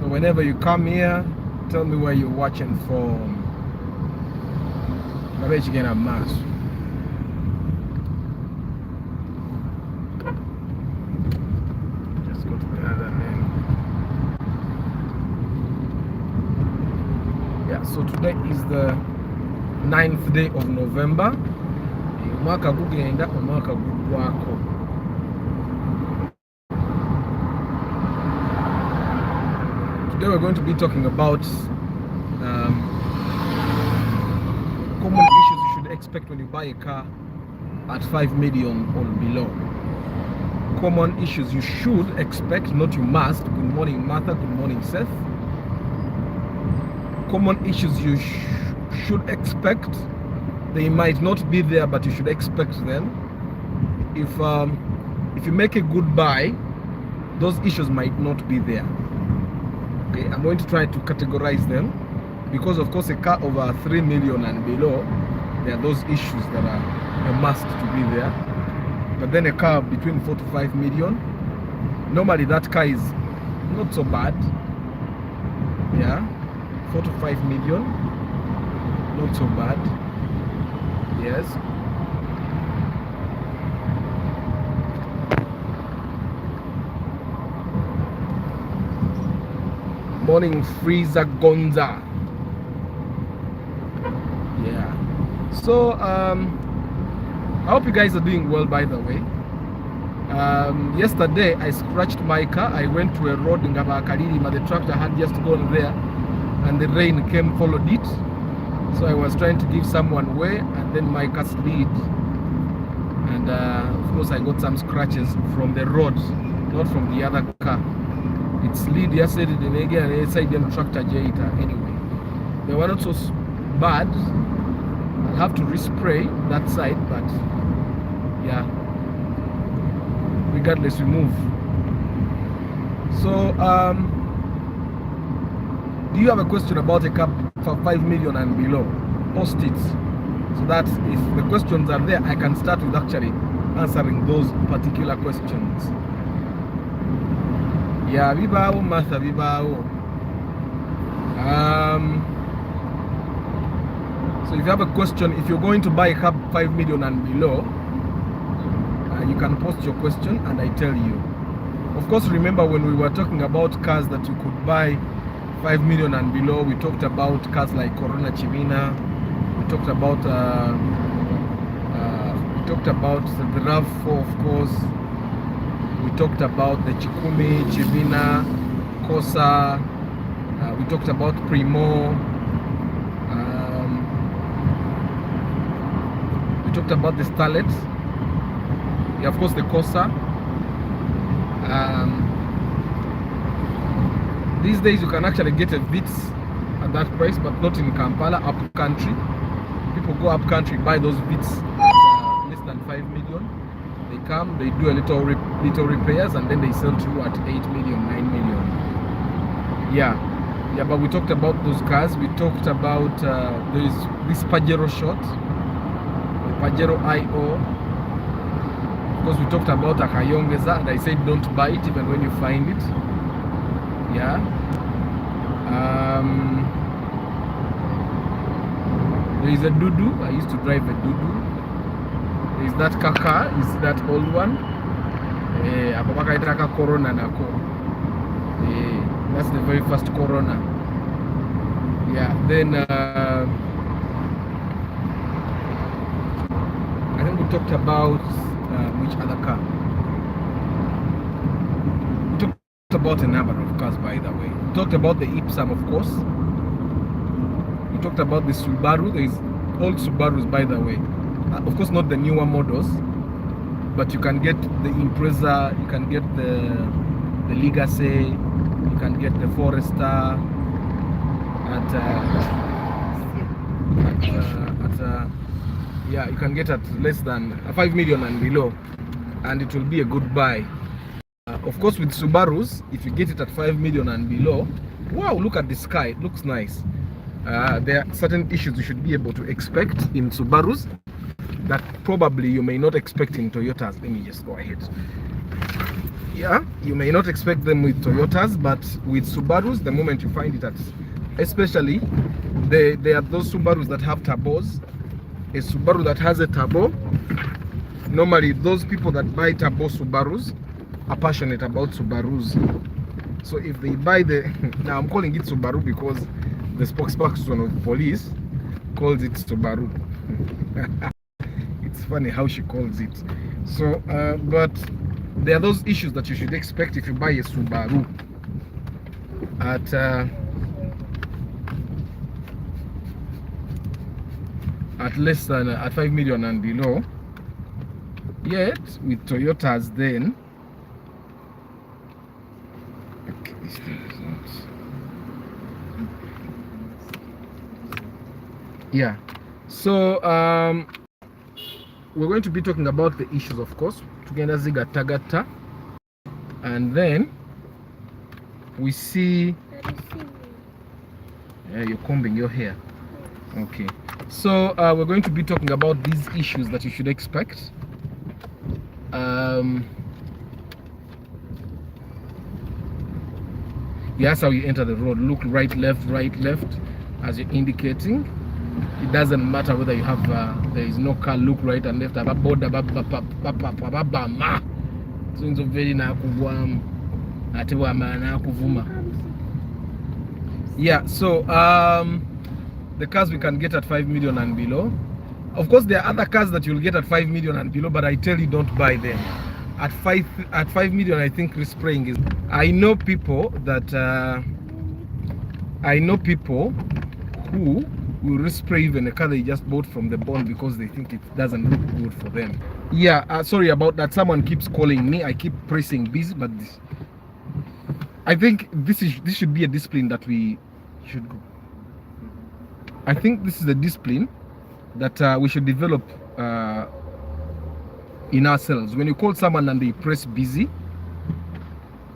So whenever you come here, tell me where you're watching from. I bet you get a match. Just go to the other name. Yeah, so today is the 9th day of November. Umwaka gugenda umwaka gugwako. Today we're going to be talking about common issues you should expect when you buy a car at 5 million or below. Common issues you should expect, not you must. Good morning, Martha. Good morning, Seth. Common issues you should expect. They might not be there, but you should expect them. If you make a good buy, those issues might not be there. Okay, I'm going to try to categorize them because, of course, a car over 3 million and below, there are those issues that are a must to be there. But then a car between 4 to 5 million, normally that car is not so bad. Yeah, 4 to 5 million, not so bad. Yes. Morning, Freezer Gonza. Yeah. So I hope you guys are doing well, by the way. Yesterday I scratched my car. I went to a road in Kampala, but the tractor had just gone there and the rain came, followed it. So I was trying to give someone way, and then my car slid, and of course I got some scratches from the road, not from the other car. It slid yesterday and again, and inside the tractor jeta. Anyway, they were not so bad. I'll have to respray that side, but yeah, regardless, we move. So do you have a question about a car for 5 million and below? Post it, so that if the questions are there, I can start with actually answering those particular questions. Yeah, vibao, Martha, vibao. So if you have a question, if you're going to buy a car 5 million and below, you can post your question and I tell you. Of course, remember when we were talking about cars that you could buy 5 million and below, we talked about cars like Corona Chivina, we talked about the RAV4, of course, we talked about the Chikumi, Chivina, Corsa, we talked about Primo, we talked about the Starlet, yeah, of course the Corsa. These days you can actually get a Vitz at that price, but not in Kampala, up country. People go up country, buy those Vitz at less than 5 million. They come, they do a little repairs, and then they sell to you at 8 million, 9 million. Yeah, but we talked about those cars. We talked about there is this Pajero shot, the Pajero IO. Because we talked about a Kayongeza, and I said don't buy it even when you find it. Yeah. There is a Dudu. I used to drive a Dudu. There is that Kaka. Is that old one? Apapaka Corona nako. That's the very first Corona. Yeah. Then I think we talked about which other car? We talked about a number of cars, by the way. We talked about the Ipsum, of course. We talked about the Subaru. There is old Subarus, by the way. Of course, not the newer models, but you can get the Impreza, you can get the Legacy, you can get the Forester yeah, you can get at less than 5 million and below, and it will be a good buy. Of course, with Subarus, if you get it at 5 million and below, wow, look at the sky, it looks nice. There are certain issues you should be able to expect in Subarus that probably you may not expect in Toyotas. Let me just go ahead. Yeah, you may not expect them with Toyotas, but with Subarus, the moment you find it at, especially, they are those Subarus that have turbos. A Subaru that has a turbo, normally those people that buy turbo Subarus are passionate about Subarus. So if they buy the, now I'm calling it Subaru because the spokesperson of police calls it Subaru. It's funny how she calls it. So, but there are those issues that you should expect if you buy a Subaru at less than at 5 million and below. Yet with Toyotas, then okay, this thing is not. Yeah. So we're going to be talking about the issues, of course, together zigatagata, and then we see. Yeah, you're combing your hair. Okay. So we're going to be talking about these issues that you should expect. That's how you enter the road. Look right, left, as you're indicating. It doesn't matter whether you have there is no car. Look right and left. So very yeah. So the cars we can get at 5 million and below. Of course, there are other cars that you'll get at 5 million and below, but I tell you, don't buy them. At 5 million, I think respraying is. I know people who will respray even a car they just bought from the bond because they think it doesn't look good for them. Yeah, sorry about that. Someone keeps calling me. I keep pressing busy, but I think this should be a discipline that we should go. I think this is a discipline that we should develop in ourselves. When you call someone and they press busy,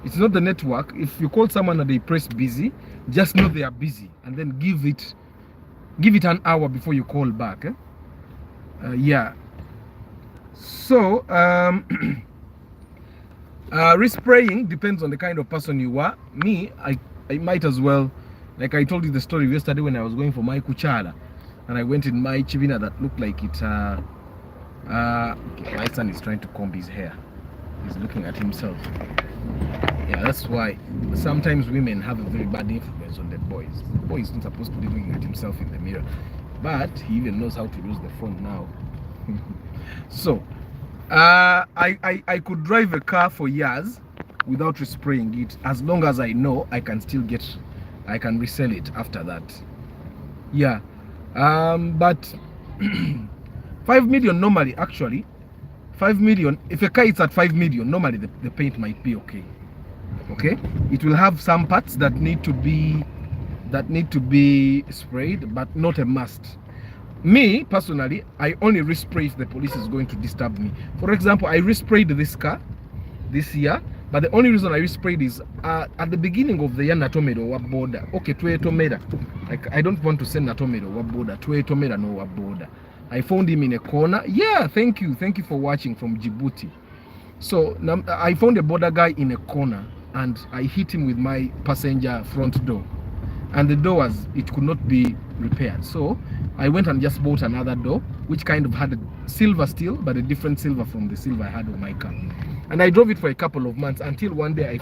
it's not the network. If you call someone and they press busy, just know they are busy, and then give it an hour before you call back. Yeah. So respraying depends on the kind of person you are. Me, I might as well, like I told you the story yesterday when I was going for my kuchala, and I went in my chivina that looked like it. Okay, my son is trying to comb his hair. He's looking at himself. Yeah, that's why sometimes women have a very bad influence on the boys. The boy is not supposed to be looking at himself in the mirror, but he even knows how to use the phone now. So I could drive a car for years without respraying it, as long as I know I can resell it after that. Yeah. But 5 million normally, actually 5 million, if a car is at 5 million, normally the paint might be okay. Okay, it will have some parts that need to be sprayed, but not a must. Me personally, I only respray if the police is going to disturb me. For example, I resprayed this car this year, but the only reason I resprayed is at the beginning of the year Natomero wa border. Okay, Tomera. Like, I don't want to send Natomero wa border. Tomera no wa border. I found him in a corner. Yeah, thank you for watching from Djibouti. So I found a border guy in a corner, and I hit him with my passenger front door, and the door could not be repaired. So I went and just bought another door, which kind of had a silver still, but a different silver from the silver I had on my car. And I drove it for a couple of months until one day I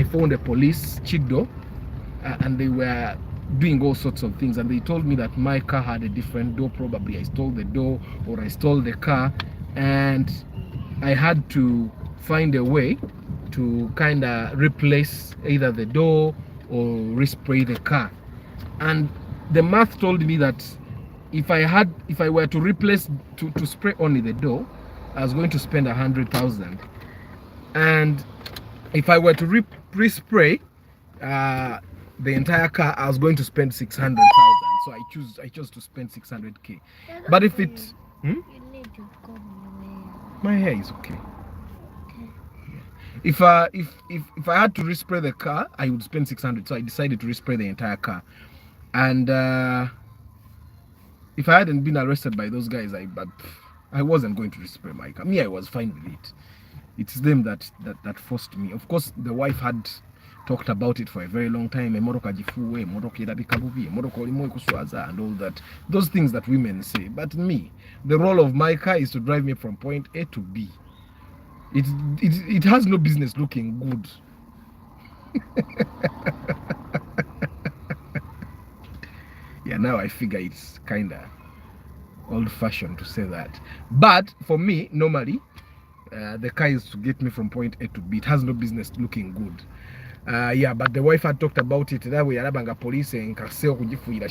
found a police chido, and they were doing all sorts of things, and they told me that my car had a different door. Probably I stole the door, or I stole the car, and I had to find a way to kind of replace either the door or respray the car. And the math told me that if I were to replace to spray only the door, I was going to spend 100,000, and if I were to respray the entire car, I was going to spend 600,000. So I chose to spend 600k. But if it you need to my hair is okay. If I had to respray the car, I would spend 600. So I decided to respray the entire car. And if I hadn't been arrested by those guys, I wasn't going to respray my car. Me, I was fine with it. it's them that forced me. Of course, the wife had talked about it for a very long time. And all that. Those things that women say. But me, the role of my car is to drive me from point A to B. It has no business looking good. Yeah, now I figure it's kind of old-fashioned to say that. But for me, normally, the car is to get me from point A to B. It has no business looking good. Yeah, but the wife had talked about it. That way, Arabanga police and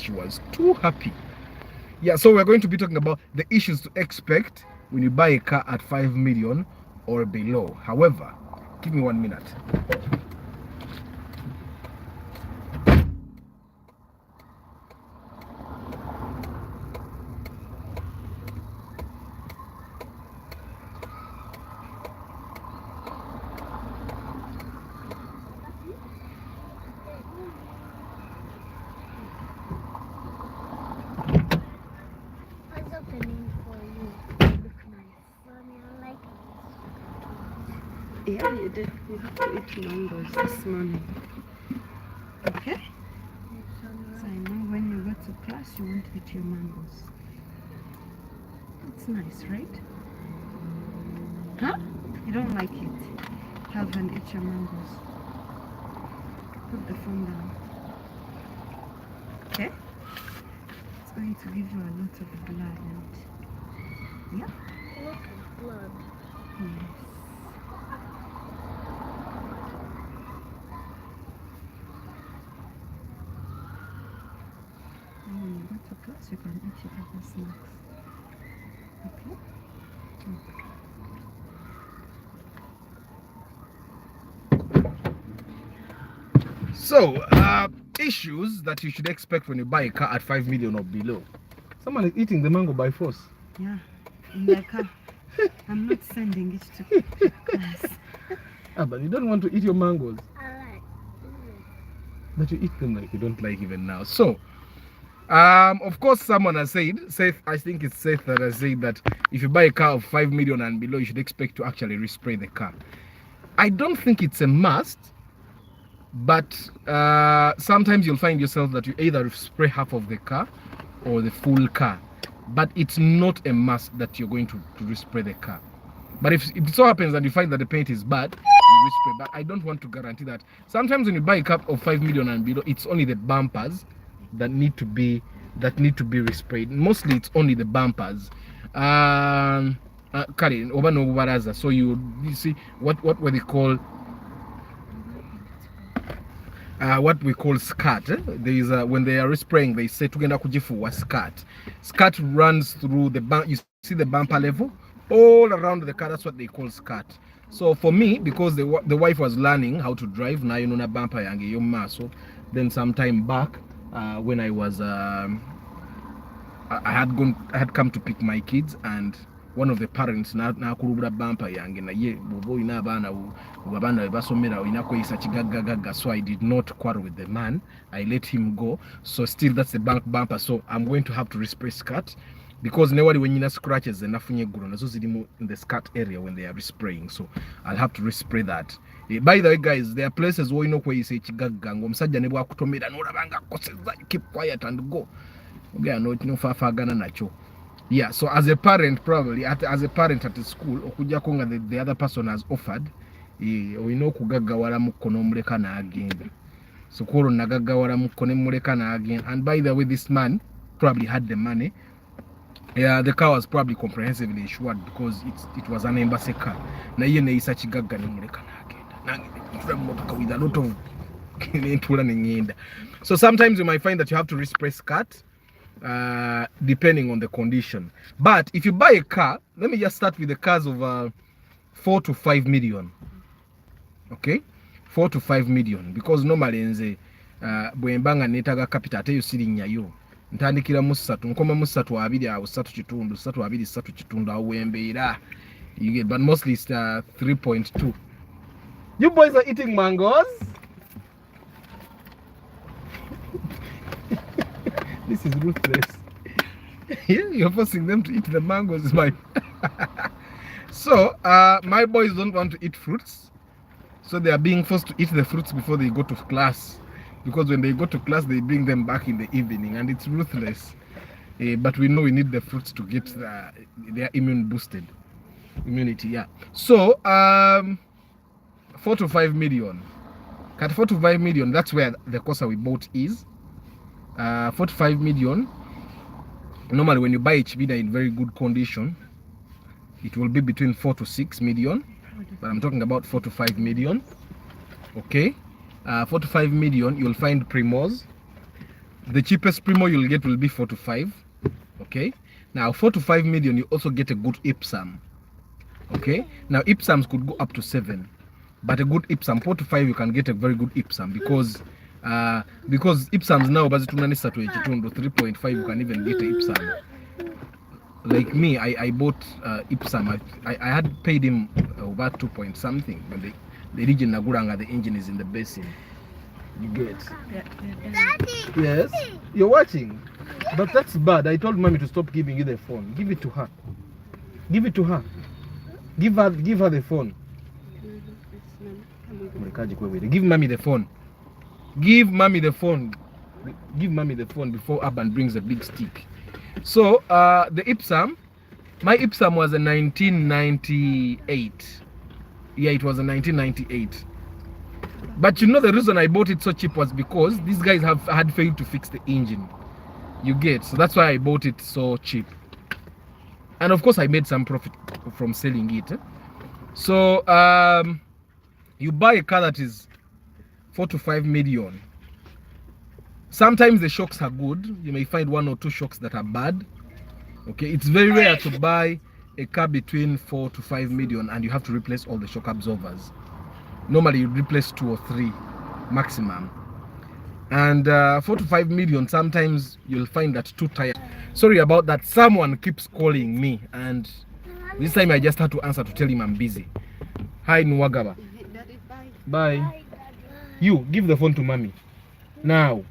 she was too happy. Yeah, so we're going to be talking about the issues to expect when you buy a car at 5 million or below. However, give me 1 minute. Yeah, you did. You have to eat mangoes this morning. Okay? So I know when you go to class, you won't eat your mangoes. It's nice, right? Huh? You don't like it? Have and eat your mangoes. Put the phone down. Okay? It's going to give you a lot of blood. And... yeah? A lot of blood. Yes. When you go to class, you can eat your other snacks. Okay? So, issues that you should expect when you buy a car at 5 million or below. Someone is eating the mango by force. Yeah, in the car. I'm not sending it to class. But you don't want to eat your mangoes. I like. But you eat them like you don't like even now. So, of course, someone has said, I think it's Seth that has said that if you buy a car of 5 million and below, you should expect to actually respray the car. I don't think it's a must, but sometimes you'll find yourself that you either spray half of the car or the full car. But it's not a must that you're going to respray the car. But if it so happens that you find that the paint is bad, you respray. But I don't want to guarantee that. Sometimes when you buy a car of 5 million and below, it's only the bumpers that need to be resprayed. Mostly it's only the bumpers. So you see what we call what we call skirt. There is when they are respraying, they say tugenda kujifuwa skirt. Skirt runs through the bump. You see the bumper level all around the car. That's what they call skirt. So for me, because the wife was learning how to drive, now you know na bumper yange yo maso. Then sometime back, when I was I had come to pick my kids, and one of the parents na kulubula bumper yange na ye bobo ina abana basomera ina kwisa kigaggaga. So I did not quarrel with the man. I let him go. So still that's the bank bumper. So I'm going to have to respray skirt, because nobody when you scratches nafunye guru nazo zilimu in the skirt area when they are respraying. So I'll have to respray that. By the way, guys, there are places where you know where you say kigagga omusajja ne bwakutomera n'olabanga koseza, keep quiet and go. Okay, no fafagana nacho. Yeah, so as a parent, probably as a parent at the school, okuja konga the other person has offered, oyina okugaggawala mukono omuleka n'agenda. So koro nagaggawala mukono omuleka n'agenda. And by the way, this man probably had the money. Yeah, the car was probably comprehensively insured because it was an embassy car. Na ye neisa kigagga n'omuleka n'agenda. With a lot of so sometimes you might find that you have to respray skirt. Depending on the condition. But if you buy a car, let me just start with the cars of 4 to 5 million. Okay, 4 to 5 million, because normally nze bwembanga netaga capital ate yo sirinyayo ntandikira mu 3 nkoma mu 3 2 awo 3 kitundu 3 2 3 kitundu awo wembeera, but mostly it's 3.2. You boys are eating mangoes. This is ruthless. Yeah, you're forcing them to eat the mangoes, my. So my boys don't want to eat fruits, so they are being forced to eat the fruits before they go to class, because when they go to class they bring them back in the evening, and it's ruthless. But we know we need the fruits to get their immunity. Yeah. So 4 to 5 million. At 4 to 5 million, that's where the Kosa we bought is. 4 to 5 million. Normally, when you buy HBD in very good condition, it will be between 4 to 6 million. But I'm talking about 4 to 5 million. Okay. 4 to 5 million, you'll find Primos. The cheapest Primo you'll get will be 4 to 5. Okay. Now, 4 to 5 million, you also get a good Ipsum. Okay. Now, Ipsums could go up to 7. But a good Ipsum, 4 to 5, you can get a very good Ipsum because Ipsums now, but 3.5, you can even get a Ipsum. Like me, I bought Ipsum. I had paid him over 2 point something when the region Naguranga, the engine is in the basin. You get? Daddy. Yes? You're watching? But that's bad. I told mommy to stop giving you the phone. Give it to her. Give it to her. Give her the phone. Give mommy the phone. Give mommy the phone. Give mommy the phone before Abban brings a big stick. So the Ipsum, my Ipsum was a 1998. Yeah, it was a 1998. But you know the reason I bought it so cheap was because these guys had failed to fix the engine. You get? So that's why I bought it so cheap. And of course I made some profit from selling it. So you buy a car that is 4 to 5 million. Sometimes the shocks are good. You may find 1 or 2 shocks that are bad. Okay, it's very rare to buy a car between 4 to 5 million and you have to replace all the shock absorbers. Normally you replace 2 or 3 maximum. And 4 to 5 million, sometimes you'll find that 2 tires. Sorry about that. Someone keeps calling me, and this time I just had to answer to tell him I'm busy. Hi Nwagaba. Bye. You give the phone to mommy. Now.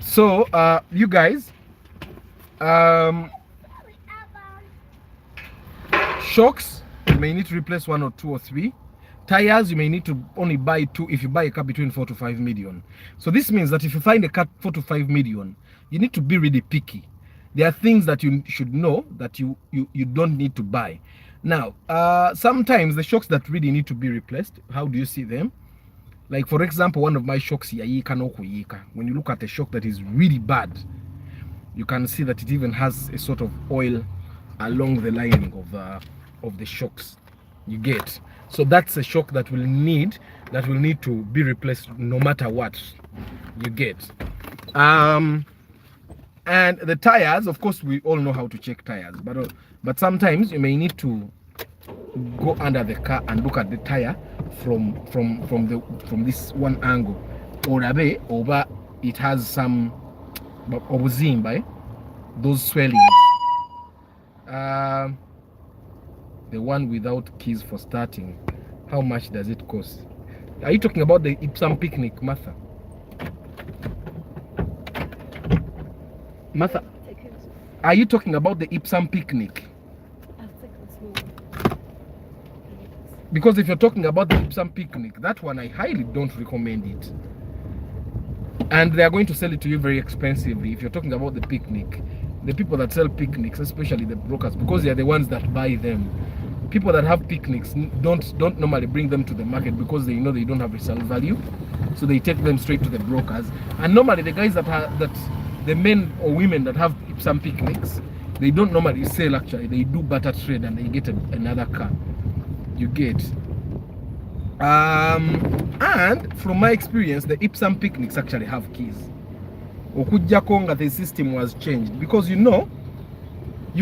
So you guys, shocks, you may need to replace 1 or 2 or 3. Tires, you may need to only buy 2 if you buy a car between 4 to 5 million. So this means that if you find a car 4 to 5 million, you need to be really picky. There are things that you should know that you don't need to buy. Now, sometimes the shocks that really need to be replaced, how do you see them? Like for example, one of my shocks here, when you look at a shock that is really bad, you can see that it even has a sort of oil along the lining of the shocks. You get? So that's a shock that will need to be replaced no matter what. You get? And the tires, of course, we all know how to check tires, but sometimes you may need to go under the car and look at the tire from this one angle, or over it has some by those swellings. The one without keys for starting, how much does it cost? Are you talking about the Ipsum picnic, Martha? Martha, are you talking about the Ipsum picnic? Because if you're talking about the Ipsum picnic, that one I highly don't recommend it. And they are going to sell it to you very expensively. If you're talking about the picnic, the people that sell picnics, especially the brokers, because they are the ones that buy them. People that have picnics don't normally bring them to the market because they know they don't have resale value, so they take them straight to the brokers. And normally the guys the men or women that have some picnics, they don't normally sell. Actually, they do barter trade and they get another car. You get? And from my experience, the Ipsum picnics actually have keys. Okujja konga, the system was changed because you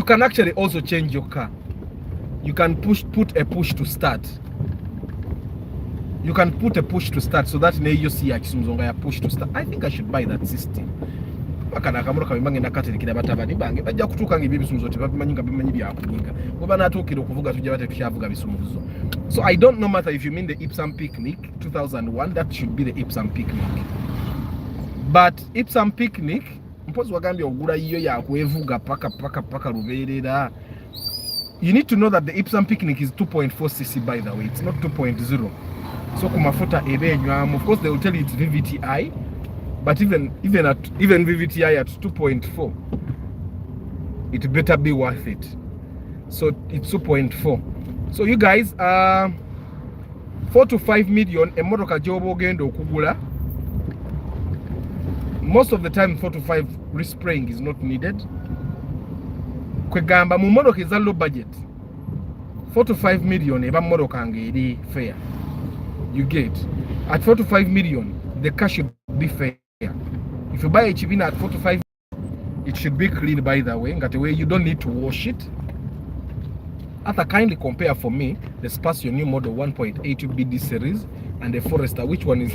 can actually also change your car. You can put a push to start. You can put a push to start so that you see a push to start. I think I should buy that system. So I don't know matter if you mean the Ipsum picnic 2001, that should be the Ipsum picnic. But Ipsum picnic mpozi wagambye ogula yiyo yakwevuga paka lubeerera. You need to know that the Ipsum Picnic is 2.4cc, by the way. It's not 2.0. So kumafuta ebenywamu. Of course they will tell you it's VVTI, but even VVTI at 2.4, it better be worth it. So it's 2.4. So you guys, 4 to 5 million emotoka jobo ogenda okugula. Most of the time 4 to 5 respraying is not needed. Kwegamba mu motoka eza low budget, 4 to 5 million eba motoka ngeri fair. You get at 4 to 5 million, the car should be fair. If you buy a Chivina at 4 to 5, it should be clean, by the way. That way you don't need to wash it. After kindly compare for me the Spacio new model 1.8 BD series and the Forester. Which one is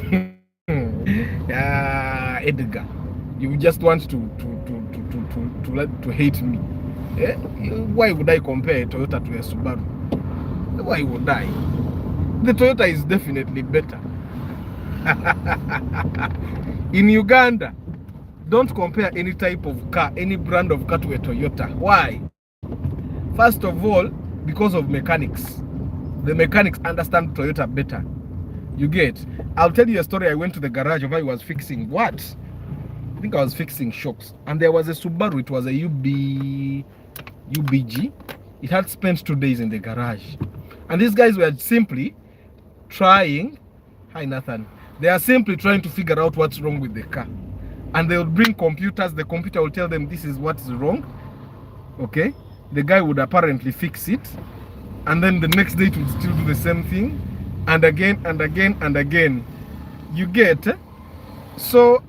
Edgar? You just want to hate me. Eh? Why would I compare a Toyota to a Subaru? Why would I? The Toyota is definitely better. In Uganda, don't compare any type of car, any brand of car to a Toyota. Why? First of all, because of mechanics. The mechanics understand Toyota better. You get? I'll tell you a story. I went to the garage where I was fixing what? I think I was fixing shocks. And there was a Subaru. It was a UBG. It had spent 2 days in the garage. And these guys were simply trying, hi Nathan, they are simply trying to figure out what's wrong with the car. And they will bring computers, the computer will tell them this is what's wrong. Okay? The guy would apparently fix it. And then the next day it would still do the same thing. And again, and again, and again. You get? So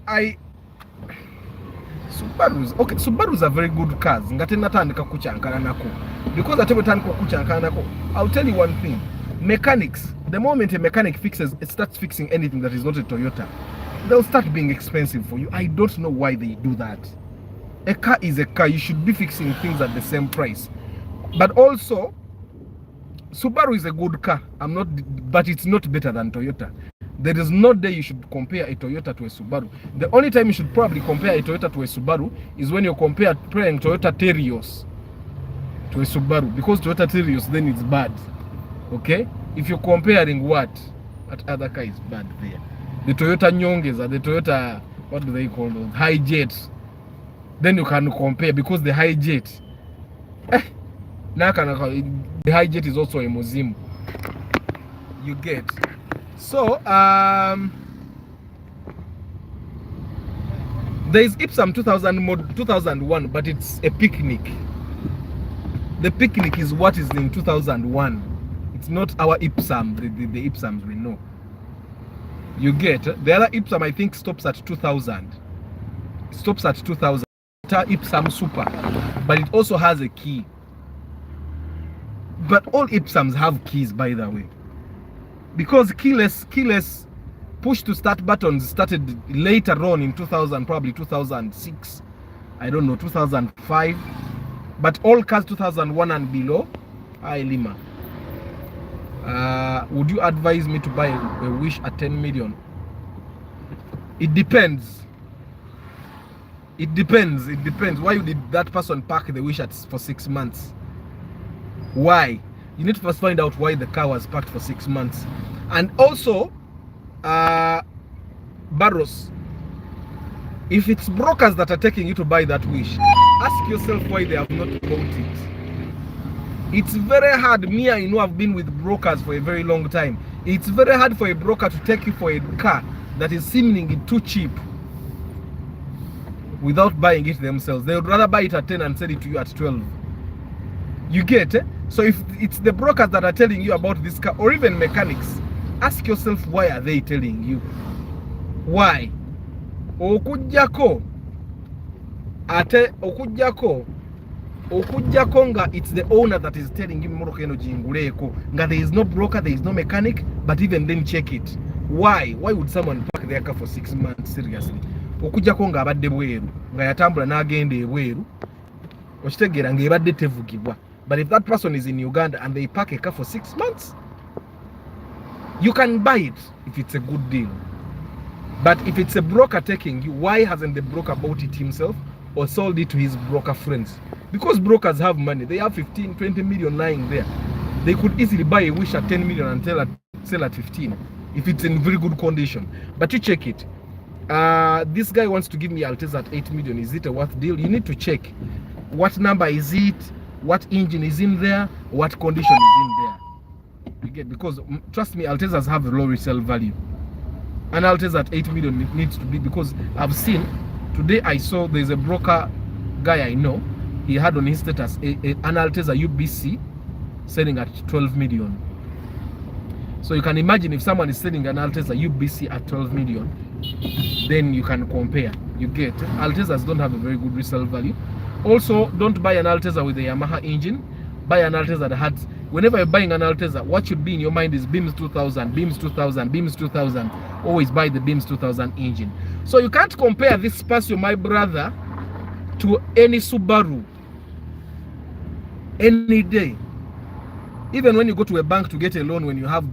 Subarus, okay, Subarus are very good cars. Because I'll tell you one thing. Mechanics, the moment a mechanic fixes, it starts fixing anything that is not a Toyota, they'll start being expensive for you. I don't know why they do that. A car is a car. You should be fixing things at the same price. But also, Subaru is a good car. But it's not better than Toyota. There is no day you should compare a Toyota to a Subaru. The only time you should probably compare a Toyota to a Subaru is when you're comparing Toyota Terios to a Subaru. Because Toyota Terios, then it's bad. Okay? If you're comparing what other car is bad there? The Toyota Nyongeza, the Toyota, what do they call those? High Jets. Then you can compare, because the High Jet, the High Jet is also a museum. You get? So, there is Ipsum 2001, but it's a picnic. The picnic is what is in 2001. It's not our Ipsum, the Ipsums we know. You get? The other Ipsum, I think, stops at 2000. It stops at 2000. Ipsum Super, but it also has a key. But all Ipsums have keys, by the way, because keyless push to start buttons started later on in 2000, probably 2006, I don't know, 2005. But all cars 2001 and below, hi Lima. Would you advise me to buy a Wish at 10 million? It depends. It depends. Why did that person park the Wish for 6 months? Why? You need to first find out why the car was parked for 6 months. And also, Barros, if it's brokers that are taking you to buy that Wish, ask yourself why they have not bought it. It's very hard. Me, I know I've been with brokers for a very long time. It's very hard for a broker to take you for a car that is seemingly too cheap without buying it themselves. They would rather buy it at 10 and sell it to you at 12. You get? So if it's the brokers that are telling you about this car, or even mechanics, ask yourself, why are they telling you? Why? Okujjako nga it's the owner that is telling you moroka eno jinguleko nga there is no broker, there is no mechanic, but even then check it. Why would someone park their car for 6 months? Seriously? Okujjako nga abadde bweru nga yatambula n'agenda ebweru okitegeera nga ebadde tevugibwa. But if that person is in Uganda and they park a car for 6 months, you can buy it if it's a good deal. But if it's a broker taking you, why hasn't the broker bought it himself? or sold it to his broker friends. Because brokers have money, they have 15, 20 million lying there. They could easily buy a wish at 10 million and sell at 15 if it's in very good condition. But you check it. This guy wants to give me Alteza at 8 million. Is it a worth deal? You need to check what number is it, what engine is in there, what condition is in there. You get, because trust me, Altezas have a low resale value. An Alteza at 8 million needs to be, because I've seen today, I saw there's a broker guy I know, he had on his status an Alteza UBC selling at 12 million. So you can imagine if someone is selling an Alteza UBC at 12 million, then you can compare. You get, Altezas don't have a very good resale value. Also, don't buy an Alteza with a Yamaha engine. Buy an Alteza that has, whenever you're buying an Alteza, what should be in your mind is Beams 2000, Beams 2000, Beams 2000. Always buy the Beams 2000 engine. So you can't compare this Spacio, my brother, to any Subaru any day. Even when you go to a bank to get a loan, when you have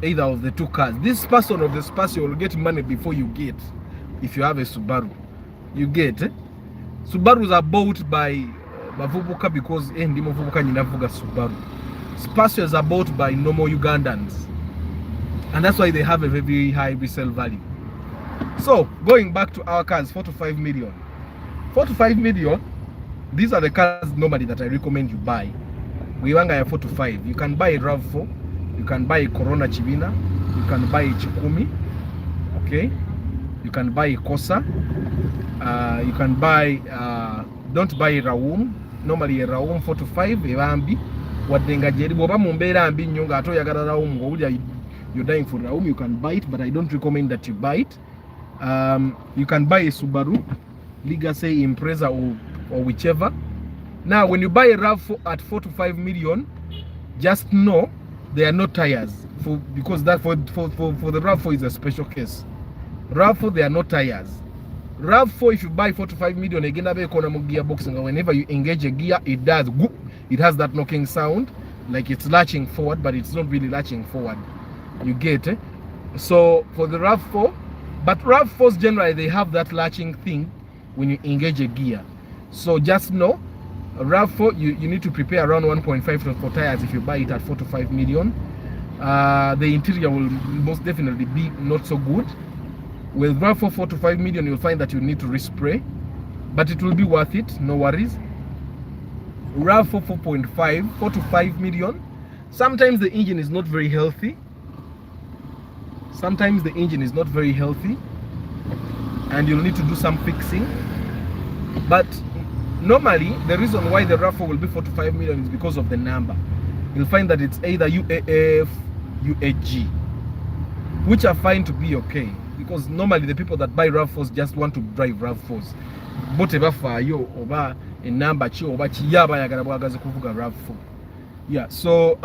either of the two cars, this person of the Spacio will get money before you get, if you have a Subaru. You get, Subarus are bought by Bavubuka because ndimo vubuka nyinavuga Subaru. Spacios are bought by normal Ugandans, and that's why they have a very high resale value. So going back to our cars, 4 to 5 million. 4 to 5 million, these are the cars normally that I recommend you buy. We want 4 to 5. You can buy a RAV4, you can buy a Corona Chibina, you can buy a Chikumi, okay? You can buy a Corsa, you can buy, don't buy a Raum. Normally a Raum 4 to 5, a Rambi. What denga jeri boba mumbera ambi nyonga ato yagara Raum go, you're dying for Raum, you can buy it, but I don't recommend that you buy it. You can buy a Subaru, Legacy, Impreza, or whichever. Now, when you buy a RAV4 at 4 to 5 million, just know there are no tires, because that for the RAV4 is a special case. RAV4, there are no tires. RAV4, if you buy 4 to 5 million, again, gearbox, and whenever you engage a gear, it does whoop. It has that knocking sound, like it's latching forward, but it's not really latching forward. You get it? So for the RAV4, but RAV4s generally, they have that latching thing when you engage a gear. So just know, RAV4, you need to prepare around 1.5 for tires if you buy it at 4 to 5 million. The interior will most definitely be not so good. With RAV4 4 to 5 million, you'll find that you need to respray, but it will be worth it, no worries. RAV4 4.5, 4 to 5 million. Sometimes the engine is not very healthy. Sometimes the engine is not very healthy, and you'll need to do some fixing. But normally, the reason why the RAV4 will be 4 to 5 million is because of the number. You'll find that it's either UAF, UAG, which are fine to be okay. Because normally the people that buy RAV4s just want to drive RAV4s. A number RAV4. Yeah, so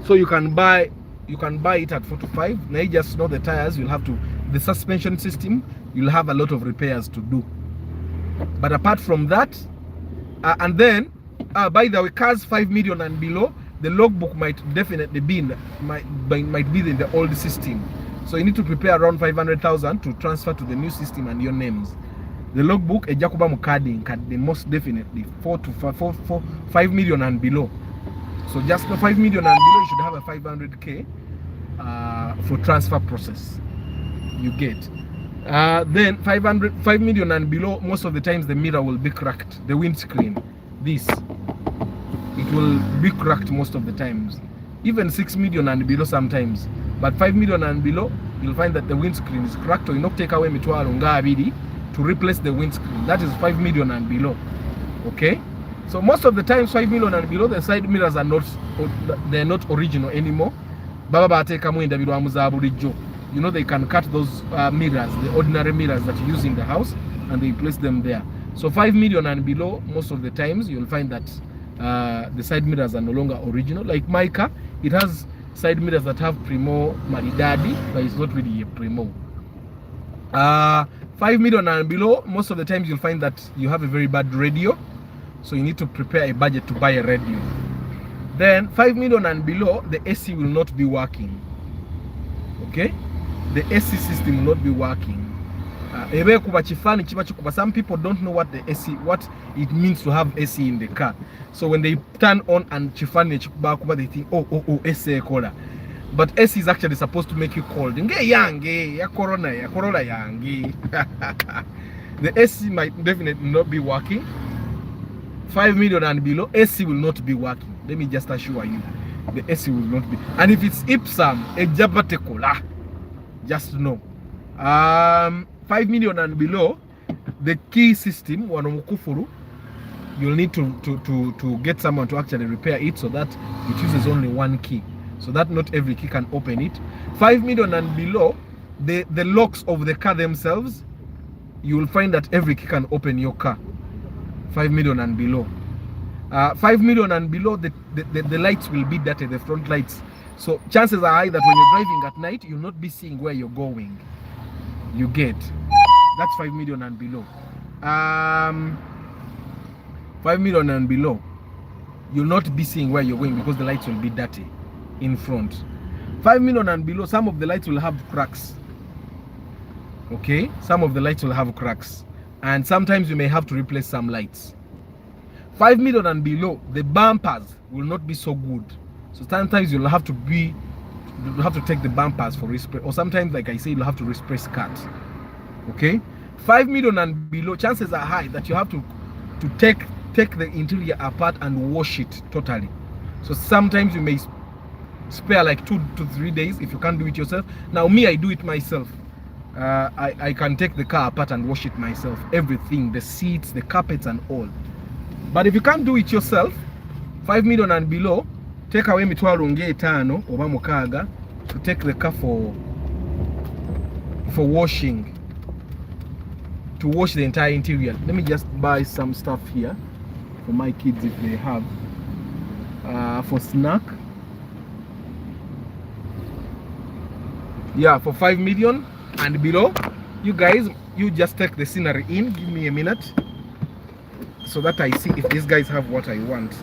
so you can buy it at 4 to 5. Now you just know the tires, you'll have to, the suspension system, you'll have a lot of repairs to do. But apart from that, and then by the way, cars 5 million and below, the logbook might definitely be in the old system. So you need to prepare around 500,000 to transfer to the new system and your names. The logbook, a Jacoba Mukading, most definitely 5 million and below. So just for 5 million and below, you should have a 500k for transfer process. You get. Then 5 million and below, most of the times the mirror will be cracked. The windscreen, this, it will be cracked most of the times. Even 6 million and below sometimes. But 5 million and below, you'll find that the windscreen is cracked, or you not take away to replace the windscreen. That is 5 million and below. Okay? So most of the times 5 million and below, the side mirrors are not, they're not original anymore. You know, they can cut those mirrors, the ordinary mirrors that you use in the house, and they place them there. So 5 million and below, most of the times you'll find that the side mirrors are no longer original. Like my car, it has side mirrors that have Primo Maridadi, but it's not really a Primo. 5 million and below, most of the times you'll find that you have a very bad radio, so you need to prepare a budget to buy a radio. Then 5 million and below, the AC will not be working. Okay, the AC system will not be working. Some people don't know what it means to have AC in the car. So when they turn on and chifani chikuba, they think, oh, AC cola. But AC is actually supposed to make you cold. The AC might definitely not be working. 5 million and below, AC will not be working. Let me just assure you, the AC will not be. And if it's Ipsam, a Jabatekola, just know. 5 million and below, the key system, Wanomukufuru, you'll need to get someone to actually repair it so that it uses only one key, so that not every key can open it. 5 million and below, the locks of the car themselves, you will find that every key can open your car. 5 million and below. 5 million and below, the lights will be dirty, the front lights. So chances are high that when you're driving at night, you'll not be seeing where you're going. You get. That's 5 million and below. 5 million and below, you'll not be seeing where you're going because the lights will be dirty in front. 5 million and below, some of the lights will have cracks. Okay, some of the lights will have cracks, and sometimes you may have to replace some lights. 5 million and below, the bumpers will not be so good, so sometimes you'll have to take the bumpers for respray, or sometimes, like I say, you'll have to respray cut. Okay, 5 million and below, chances are high that you have to take the interior apart and wash it totally. So sometimes you may spare like 2 to 3 days if you can't do it yourself. Now me, I do it myself. I can take the car apart and wash it myself, everything, the seats, the carpets and all. But if you can't do it yourself, 5 million and below, take away mitwalo ngeetano oba mukaga to take the car for washing, to wash the entire interior. Let me just buy some stuff here for my kids if they have, for snack. Yeah, for 5 million and below, you guys, you just take the scenery in. Give me a minute so that I see if these guys have what I want.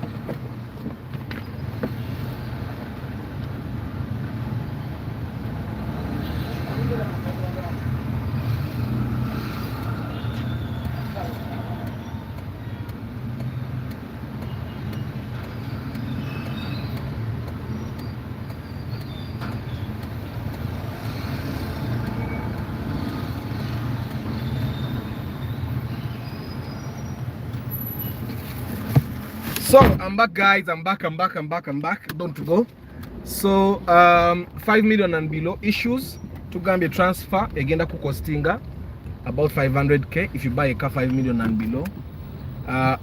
So I'm back, guys. I'm back. Don't go. So 5 million and below issues to Gambia transfer again ku costinga about 500k if you buy a car 5 million and below.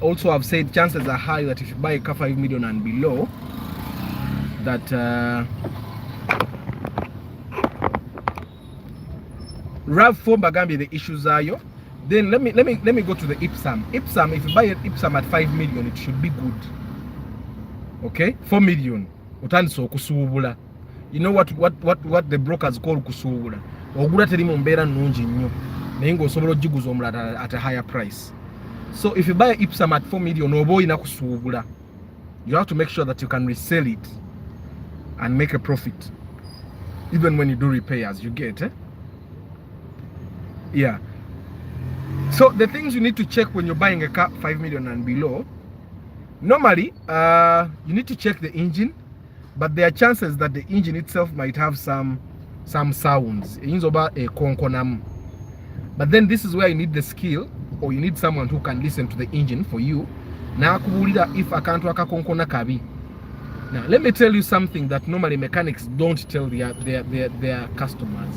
Also I've said chances are high that if you buy a car 5 million and below, that RAV4 Bagambia the issues are yo. Then let me go to the Ipsam. Ipsam, if you buy an Ipsam at 5 million, it should be good. Okay, 4 million. Utanso kusubula. You know what the brokers call kusubula. Ogula terimo mbera nunji nnyo. Nengo sobolo jiguzo omulala at a higher price. So if you buy an Ipsam at 4 million, obo ina kusubula. You have to make sure that you can resell it and make a profit, even when you do repairs. You get, eh? Yeah. So the things you need to check when you're buying a car 5 million and below, normally you need to check the engine, but there are chances that the engine itself might have some sounds. But then this is where you need the skill, or you need someone who can listen to the engine for you. Now let me tell you something that normally mechanics don't tell their customers.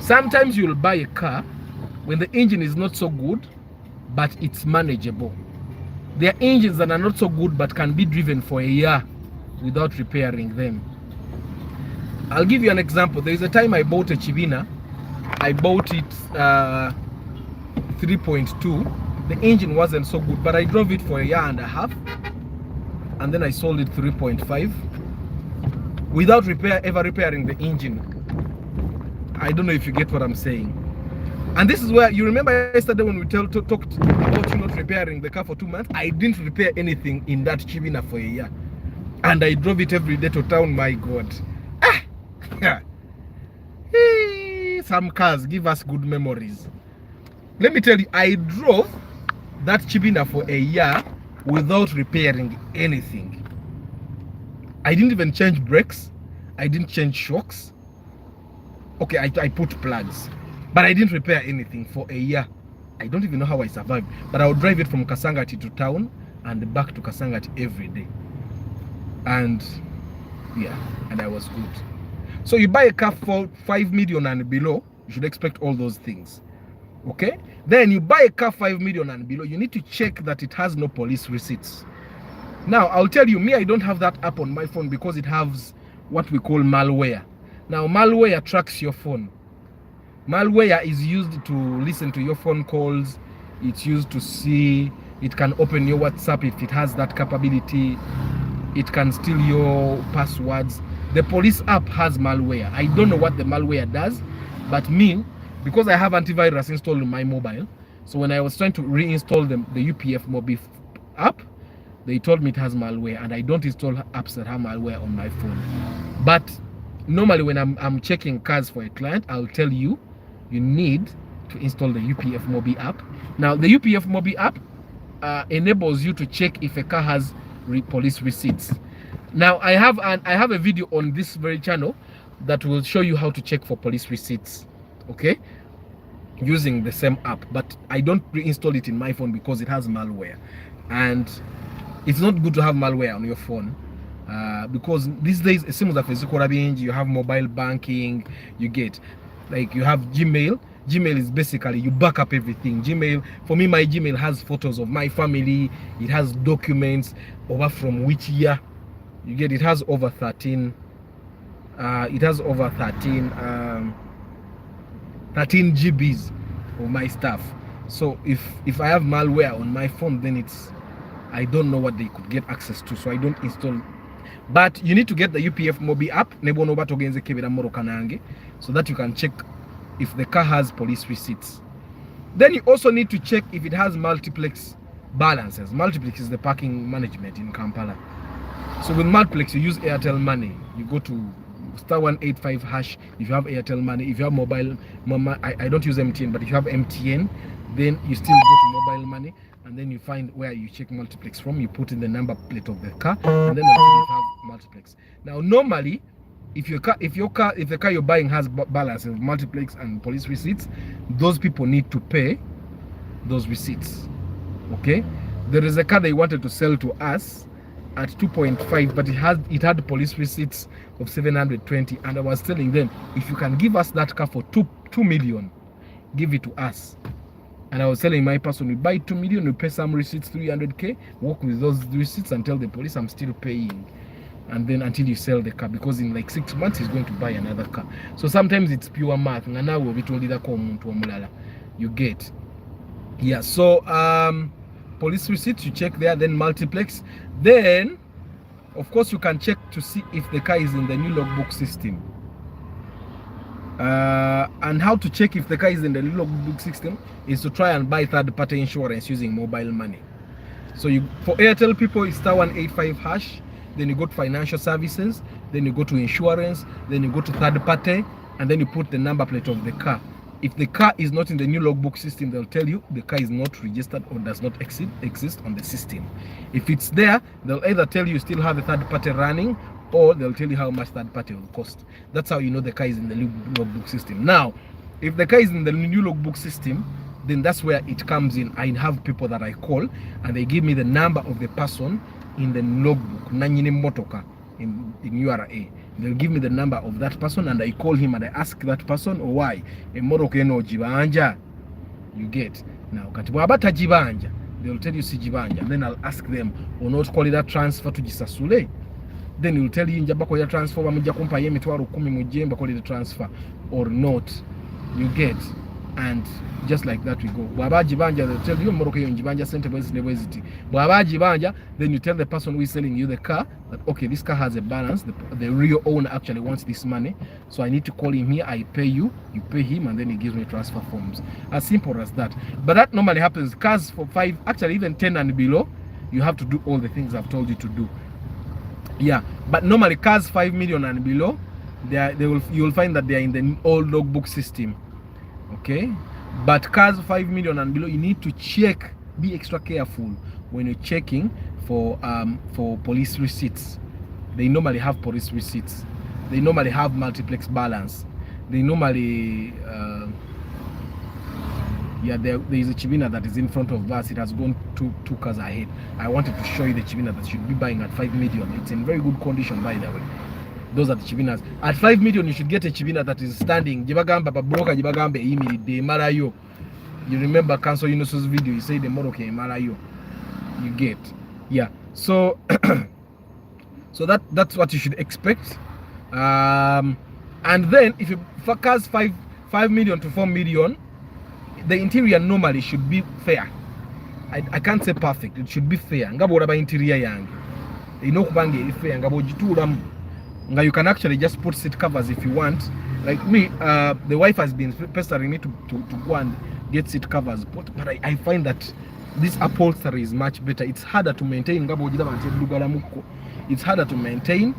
Sometimes you'll buy a car when the engine is not so good, but it's manageable. There are engines that are not so good, but can be driven for a year without repairing them. I'll give you an example. There is a time I bought a Chivina. I bought it 3.2. The engine wasn't so good, but I drove it for a year and a half, and then I sold it 3.5 without ever repairing the engine. I don't know if you get what I'm saying. And this is where, you remember yesterday when we talked about you not repairing the car for 2 months? I didn't repair anything in that Chivina for a year. And I drove it every day to town, my God. some cars give us good memories. Let me tell you, I drove that Chibina for a year without repairing anything. I didn't even change brakes. I didn't change shocks. Okay, I put plugs, but I didn't repair anything for a year. I don't even know how I survived, but I would drive it from Kasangati to town and back to Kasangati every day. And yeah, and I was good. So you buy a car for 5 million and below, you should expect all those things. Okay? Then you buy a car 5 million and below, you need to check that it has no police receipts. Now, I'll tell you, me, I don't have that app on my phone because it has what we call malware. Now, malware tracks your phone. Malware is used to listen to your phone calls. It's used to see, it can open your WhatsApp if it has that capability. It can steal your passwords. The police app has malware. I don't know what the malware does, but me, because I have antivirus installed on my mobile, so when I was trying to reinstall the UPF Mobi app, they told me it has malware, and I don't install apps that have malware on my phone. But normally when I'm checking cars for a client, I'll tell you, you need to install the UPF Mobi app. Now, the UPF Mobi app enables you to check if a car has police receipts. Now, I have a video on this very channel that will show you how to check for police receipts, okay, using the same app. But I don't reinstall it in my phone because it has malware, and it's not good to have malware on your phone because these days it seems like you have mobile banking, you get, like, you have Gmail. Gmail is basically, you back up everything. Gmail, for me, my Gmail has photos of my family. It has documents over from which year. You get, it has over 13. It has over 13 GBs of my stuff. So if I have malware on my phone, then I don't know what they could get access to. So I don't install. But you need to get the UPF Mobi app, so that you can check if the car has police receipts. Then you also need to check if it has multiplex balances. Multiplex is the parking management in Kampala. So with multiplex, you use Airtel Money. You go to *185# if you have Airtel Money. If you have mobile, I don't use MTN, but if you have MTN, then you still go to mobile money, and then you find where you check multiplex from. You put in the number plate of the car, and then until you have multiplex. Now, normally, if the car you're buying has balances, multiplex and police receipts, those people need to pay those receipts. Okay, there is a car they wanted to sell to us at 2.5, but it had police receipts of 720, and I was telling them, if you can give us that car for 2 million, give it to us. And I was telling my person, we buy 2 million, we pay some receipts, 300k, work with those receipts and tell the police I'm still paying. And then until you sell the car, because in like 6 months he's going to buy another car. So sometimes it's pure math. You get. Yeah, so police receipts, you check there, then multiplex. Then, of course, you can check to see if the car is in the new logbook system. And how to check if the car is in the new logbook system is to try and buy third-party insurance using mobile money. So for Airtel people, it's *185#. Then you go to financial services, then you go to insurance, then you go to third party, and then you put the number plate of the car. If the car is not in the new logbook system, they'll tell you the car is not registered or does not exist on the system. If it's there, they'll either tell you still have a third party running, or they'll tell you how much third party will cost. That's how you know the car is in the new logbook system. Now, if the car is in the new logbook system, then that's where it comes in. I have people that I call, and they give me the number of the person in the logbook, Nanyini Motoka in URA. They'll give me the number of that person, and I call him and I ask that person, oh, why? No jibanja. You get. Now, katibwabata jibanja, they'll tell you si jibanja. And then I'll ask them, or not call it a transfer to Jisasule. Then you'll tell you, njabako ya transfer, wamuja kumpa ye mitwaru 10 mujemba call it a transfer, or not. You get. And just like that we go. Bwabaji banja, they'll tell you Morocco Njibanja Center University. Bwabaji banja, then you tell the person who is selling you the car that okay, this car has a balance. The real owner actually wants this money, so I need to call him here. I pay you, you pay him, and then he gives me transfer forms. As simple as that. But that normally happens. Cars for 5, actually even 10 and below, you have to do all the things I've told you to do. Yeah, but normally cars 5 million and below, you'll find that they are in the old logbook system. Okay, but cars 5 million and below, you need to check, be extra careful when you're checking for police receipts. They normally have police receipts. They normally have multiplex balance. They normally there is a Chibina that is in front of us. It has gone two cars ahead. I wanted to show you the Chibina that should be buying at 5 million. It's in very good condition, by the way. Those are the Chibinas. At 5 million, you should get a Chibina that is standing. Jibagamba broker Jibagambe imi de Marayo. You remember Council Yunus's video? He said the Moroke Marayo. You get, yeah. So so that's what you should expect. And then if you forecast 5 million to 4 million, the interior normally should be fair. I can't say perfect. It should be fair. Ngabo raba interior yangi. Inokubange fair. Ngabo jitulamu. Nga you can actually just put seat covers if you want. Like me, the wife has been pestering me to go and get seat covers, but I find that this upholstery is much better. It's harder to maintain. It's harder to maintain,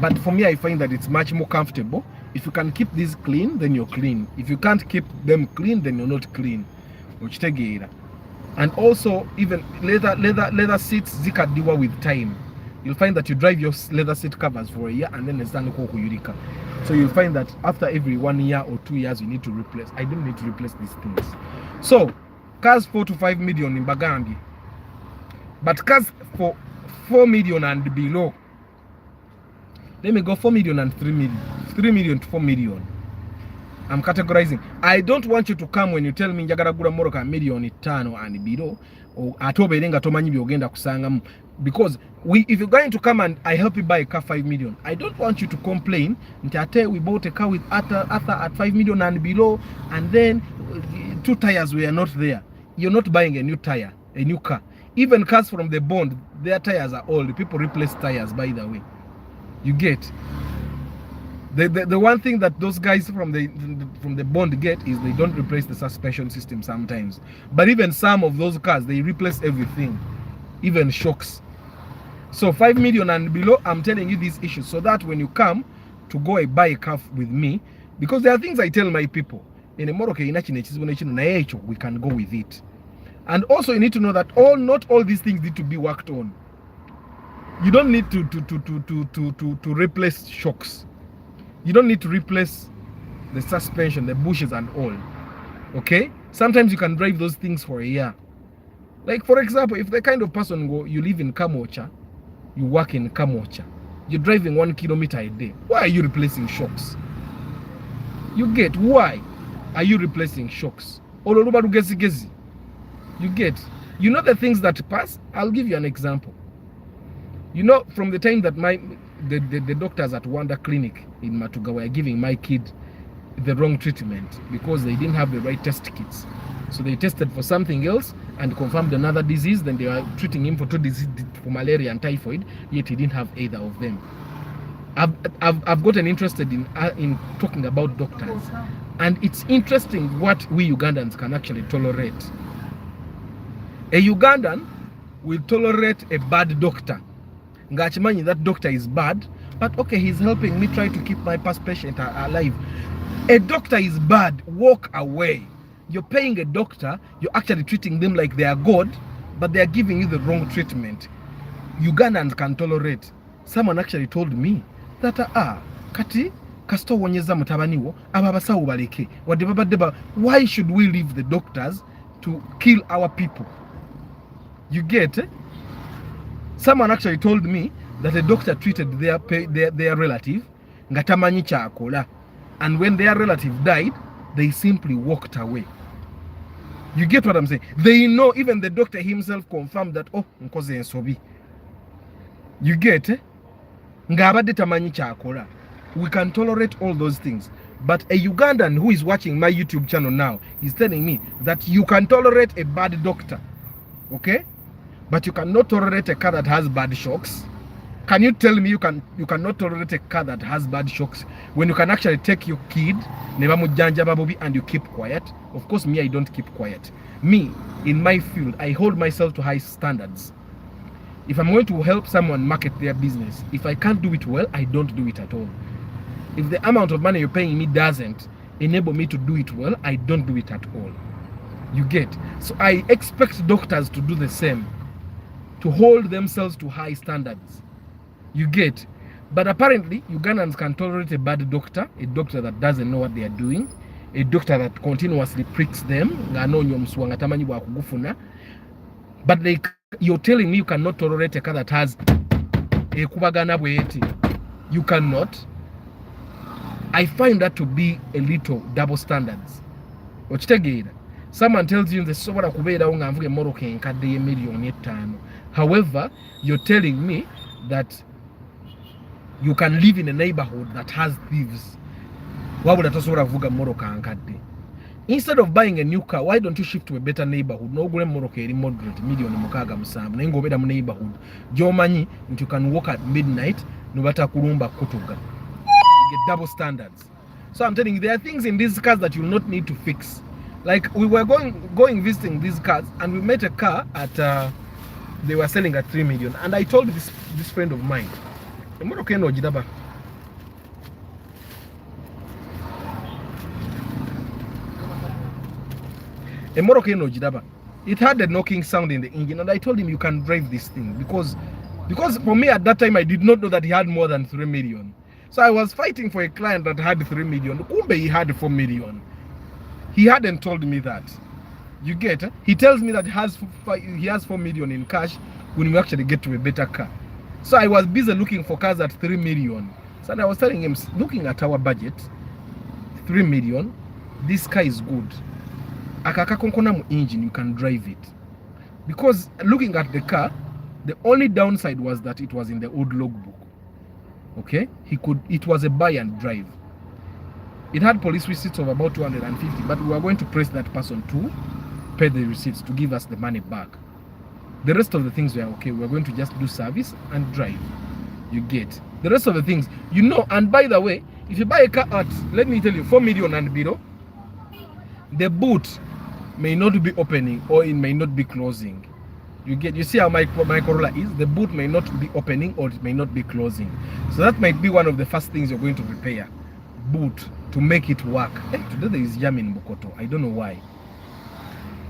but for me, I find that it's much more comfortable. If you can keep these clean, then you're clean. If you can't keep them clean, then you're not clean. And also, even leather seats zikadiwa with time. You'll find that you drive your leather seat covers for a year and then it's done. So you'll find that after every 1 year or 2 years, you need to replace. I don't need to replace these things. So cars 4 to 5 million in Bagambi, but cars for 4 million and below, let me go 4 million and 3 million, 3 million to 4 million. I'm categorizing. I don't want you to come when you tell me njagala gula moroka million tano and below, or atoberenga tomanyi byogenda kusanga, because if you're going to come and I help you buy a car 5 million, I don't want you to complain ntate we bought a car with Arthur at 5 million and below, and then 2 tires were not there. You're not buying a new tire, a new car. Even cars from the bond, their tires are old. People replace tires, by the way. You get the one thing that those guys from the bond get is they don't replace the suspension system sometimes. But even some of those cars, they replace everything, even shocks. So 5 million and below, I'm telling you these issues so that when you come to go and buy a car with me, because there are things I tell my people in a Morocco, we can go with it. And also you need to know that not all these things need to be worked on. You don't need to replace shocks. You don't need to replace the suspension, the bushes and all. Okay? Sometimes you can drive those things for a year. Like for example, if the kind of person you live in Kamocha, you work in Kamocha, you're driving 1 kilometer a day. Why are you replacing shocks? You get, why are you replacing shocks? You get, you know the things that pass. I'll give you an example. You know, from the time that the doctors at Wanda Clinic in Matuga were giving my kid the wrong treatment because they didn't have the right test kits. So they tested for something else and confirmed another disease. Then they were treating him for 2 diseases, for malaria and typhoid, yet he didn't have either of them. I've gotten interested in talking about doctors, and it's interesting what we Ugandans can actually tolerate. A Ugandan will tolerate a bad doctor. Ngachimani, that doctor is bad, but okay, he's helping me try to keep my past patient alive. A doctor is bad, walk away. You're paying a doctor, you're actually treating them like they are God, but they are giving you the wrong treatment. Ugandans can tolerate. Someone actually told me that kati kasto wonyeza mutabaniwo ababasawo baleke wadebaba, why should we leave the doctors to kill our people? You get it? Someone actually told me that a doctor treated their relative ngatamanyi chakola, and when their relative died, they simply walked away. You get what I'm saying? They know, even the doctor himself confirmed that, oh, nkoze ensobi. You get it? Ngabade tamanyi chakola. We can tolerate all those things. But a Ugandan who is watching my YouTube channel now is telling me that you can tolerate a bad doctor. Okay? But you cannot tolerate a car that has bad shocks. Can you tell me you cannot tolerate a car that has bad shocks when you can actually take your kid and you keep quiet? Of course, me, I don't keep quiet. Me, in my field, I hold myself to high standards. If I'm going to help someone market their business, if I can't do it well, I don't do it at all. If the amount of money you're paying me doesn't enable me to do it well, I don't do it at all. You get? So I expect doctors to do the same, to hold themselves to high standards. You get? But apparently, Ugandans can tolerate a bad doctor, a doctor that doesn't know what they are doing, a doctor that continuously pricks them. But you're telling me you cannot tolerate a car that has a kubagana bweti. You cannot. I find that to be a little double standards. Someone tells you however, you're telling me that you can live in a neighborhood that has thieves. Instead of buying a new car, why don't you shift to a better neighborhood? No go moderate million mukaga musanvu. Na ngo better neighborhood. Jomanyi you can walk at midnight no bata kurumba kutuga. You get double standards. So I'm telling you, there are things in these cars that you will not need to fix. Like we were going visiting these cars, and we met a car at they were selling at 3 million, and I told this friend of mine, it had a knocking sound in the engine, and I told him, you can drive this thing, because for me at that time I did not know that he had more than 3 million. So I was fighting for a client that had 3 million. Kumbe he had 4 million. He hadn't told me that. You get? He tells me that he has 4 million in cash when we actually get to a better car. So I was busy looking for cars at 3 million. So I was telling him, looking at our budget, 3 million, this car is good. Akakakonkona engine, you can drive it. Because looking at the car, the only downside was that it was in the old logbook. Okay? It was a buy and drive. It had police receipts of about 250, but we were going to press that person to pay the receipts to give us the money back. The rest of the things were okay. We were going to just do service and drive. You get? The rest of the things, you know, and by the way, if you buy a car at, let me tell you, 4 million and below, the boot may not be opening or it may not be closing. You see how my Corolla is? The boot may not be opening or it may not be closing. So that might be one of the first things you're going to repair. Boot, to make it work. Today there is jam in Bokoto. I don't know why.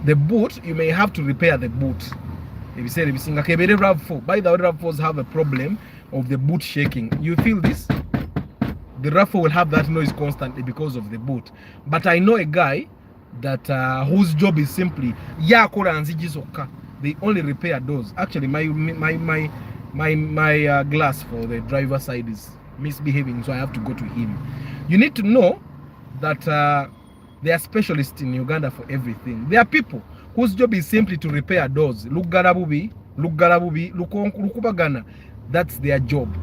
The boot, you may have to repair the boot. If you say RAV4, by the way, RAV4s have a problem of the boot shaking. You feel this? The RAV4 will have that noise constantly because of the boot. But I know a guy that whose job is simply they only repair doors. Actually, my glass for the driver side is misbehaving, so I have to go to him. You need to know that there are specialists in Uganda for everything. There are people whose job is simply to repair doors. That's their job.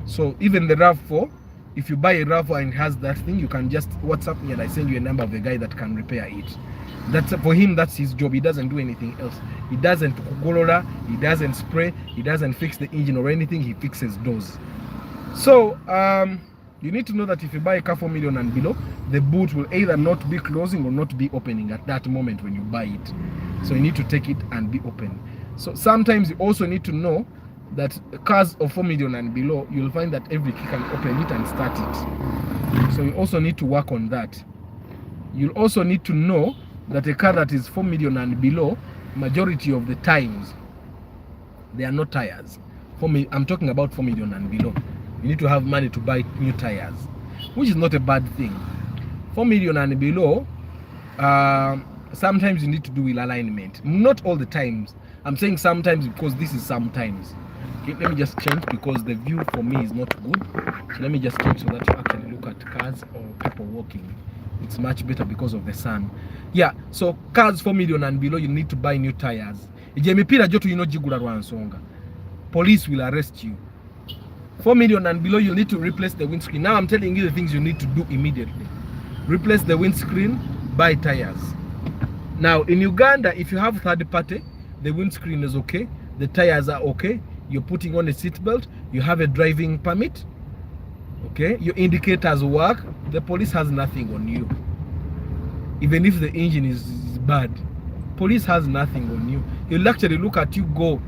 So even the RAV4, if you buy a RAV4 and it has that thing, you can just WhatsApp me and I send you a number of a guy that can repair it. That's for him, that's his job. He doesn't do anything else. He doesn't kugolola, he doesn't spray, he doesn't fix the engine or anything, he fixes doors. So you need to know that if you buy a car 4 million and below, the boot will either not be closing or not be opening at that moment when you buy it. So you need to take it and be open. So sometimes you also need to know that cars of 4 million and below, you'll find that every key can open it and start it. So you also need to work on that. You'll also need to know that a car that is 4 million and below, majority of the times, they are not tires. I'm talking about 4 million and below. You need to have money to buy new tires, which is not a bad thing. 4 million and below, sometimes you need to do wheel alignment. Not all the times. I'm saying sometimes because this is sometimes. Okay, let me just change because the view for me is not good. So let me just change so that you actually look at cars or people walking. It's much better because of the sun. Yeah, so cars 4 million and below, you need to buy new tires. Police will arrest you. 4 million and below, you need to replace the windscreen. Now I'm telling you the things you need to do immediately. Replace the windscreen, buy tires. Now in Uganda, if you have third party, the windscreen is okay, the tires are okay, you're putting on a seatbelt, you have a driving permit, okay, your indicators work, the police has nothing on you. Even if the engine is bad, police has nothing on you. He'll actually look at you go.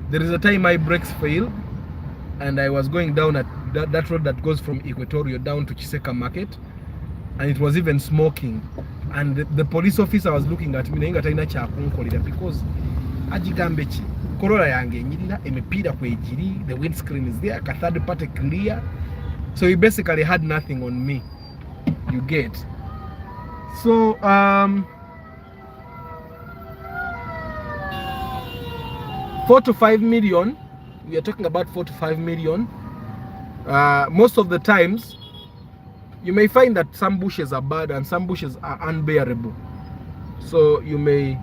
There is a time my brakes failed and I was going down at that road that goes from Equatorio down to Chiseka Market, and it was even smoking. And the police officer was looking at me naye nga talina kyakunkolera because agigambe ki Corolla yange enyirira emipiira kwegiri, the windscreen is there, a third party clear, so he basically had nothing on me, you get. So 4 to 5 million, we are talking about 4 to 5 million. Most of the times you may find that some bushes are bad and some bushes are unbearable, so you may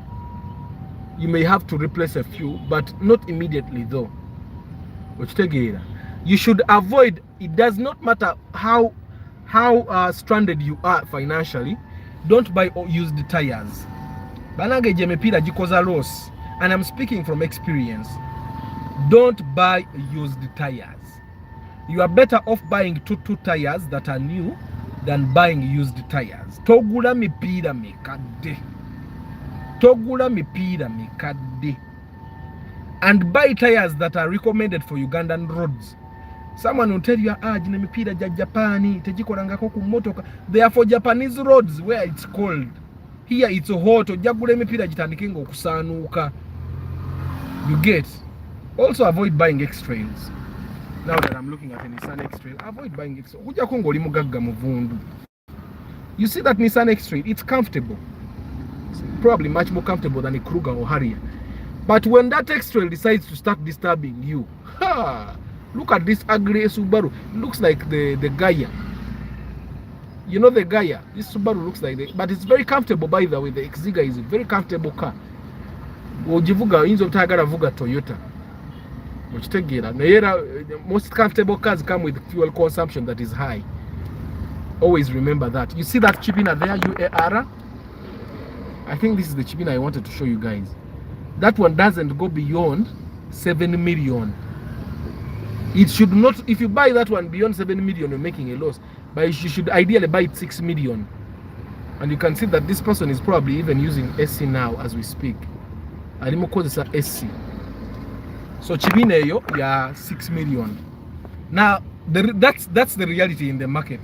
have to replace a few, but not immediately though. You should avoid, it does not matter how stranded you are financially, don't buy used tires. Banage mepira jikoza loss, and I'm speaking from experience. Don't buy used tires. You are better off buying two tires that are new than buying used tires. Togula mipira mikade. Togula mipira mikade. And buy tires that are recommended for Ugandan roads. Someone will tell you, jine mipira ja Japani, tejikorangako ku motoka. They are for Japanese roads where it's cold. Here it's hot. Ojagule mipira jitandikengo kusanuka. You get. Also avoid buying X-Trails. Now that I'm looking at a Nissan X-Trail, avoid buying X-Trail. You see that Nissan X-Trail, it's comfortable. It's probably much more comfortable than a Kruger or Harrier. But when that X-Trail decides to start disturbing you, look at this ugly Subaru. It looks like the Gaia. You know the Gaia? This Subaru looks like it, but it's very comfortable, by the way. The Exiga is a very comfortable car. Ojivuga inzo tagara vuga Toyota. Most comfortable cars come with fuel consumption that is high. Always remember that. You see that chipina there, UAR? I think this is the chipina I wanted to show you guys. That one doesn't go beyond 7 million. It should not, if you buy that one beyond 7 million, you're making a loss. But you should ideally buy it 6 million. And you can see that this person is probably even using SC now as we speak. SC. So chibineyo ya 6 million. Now that's the reality in the market,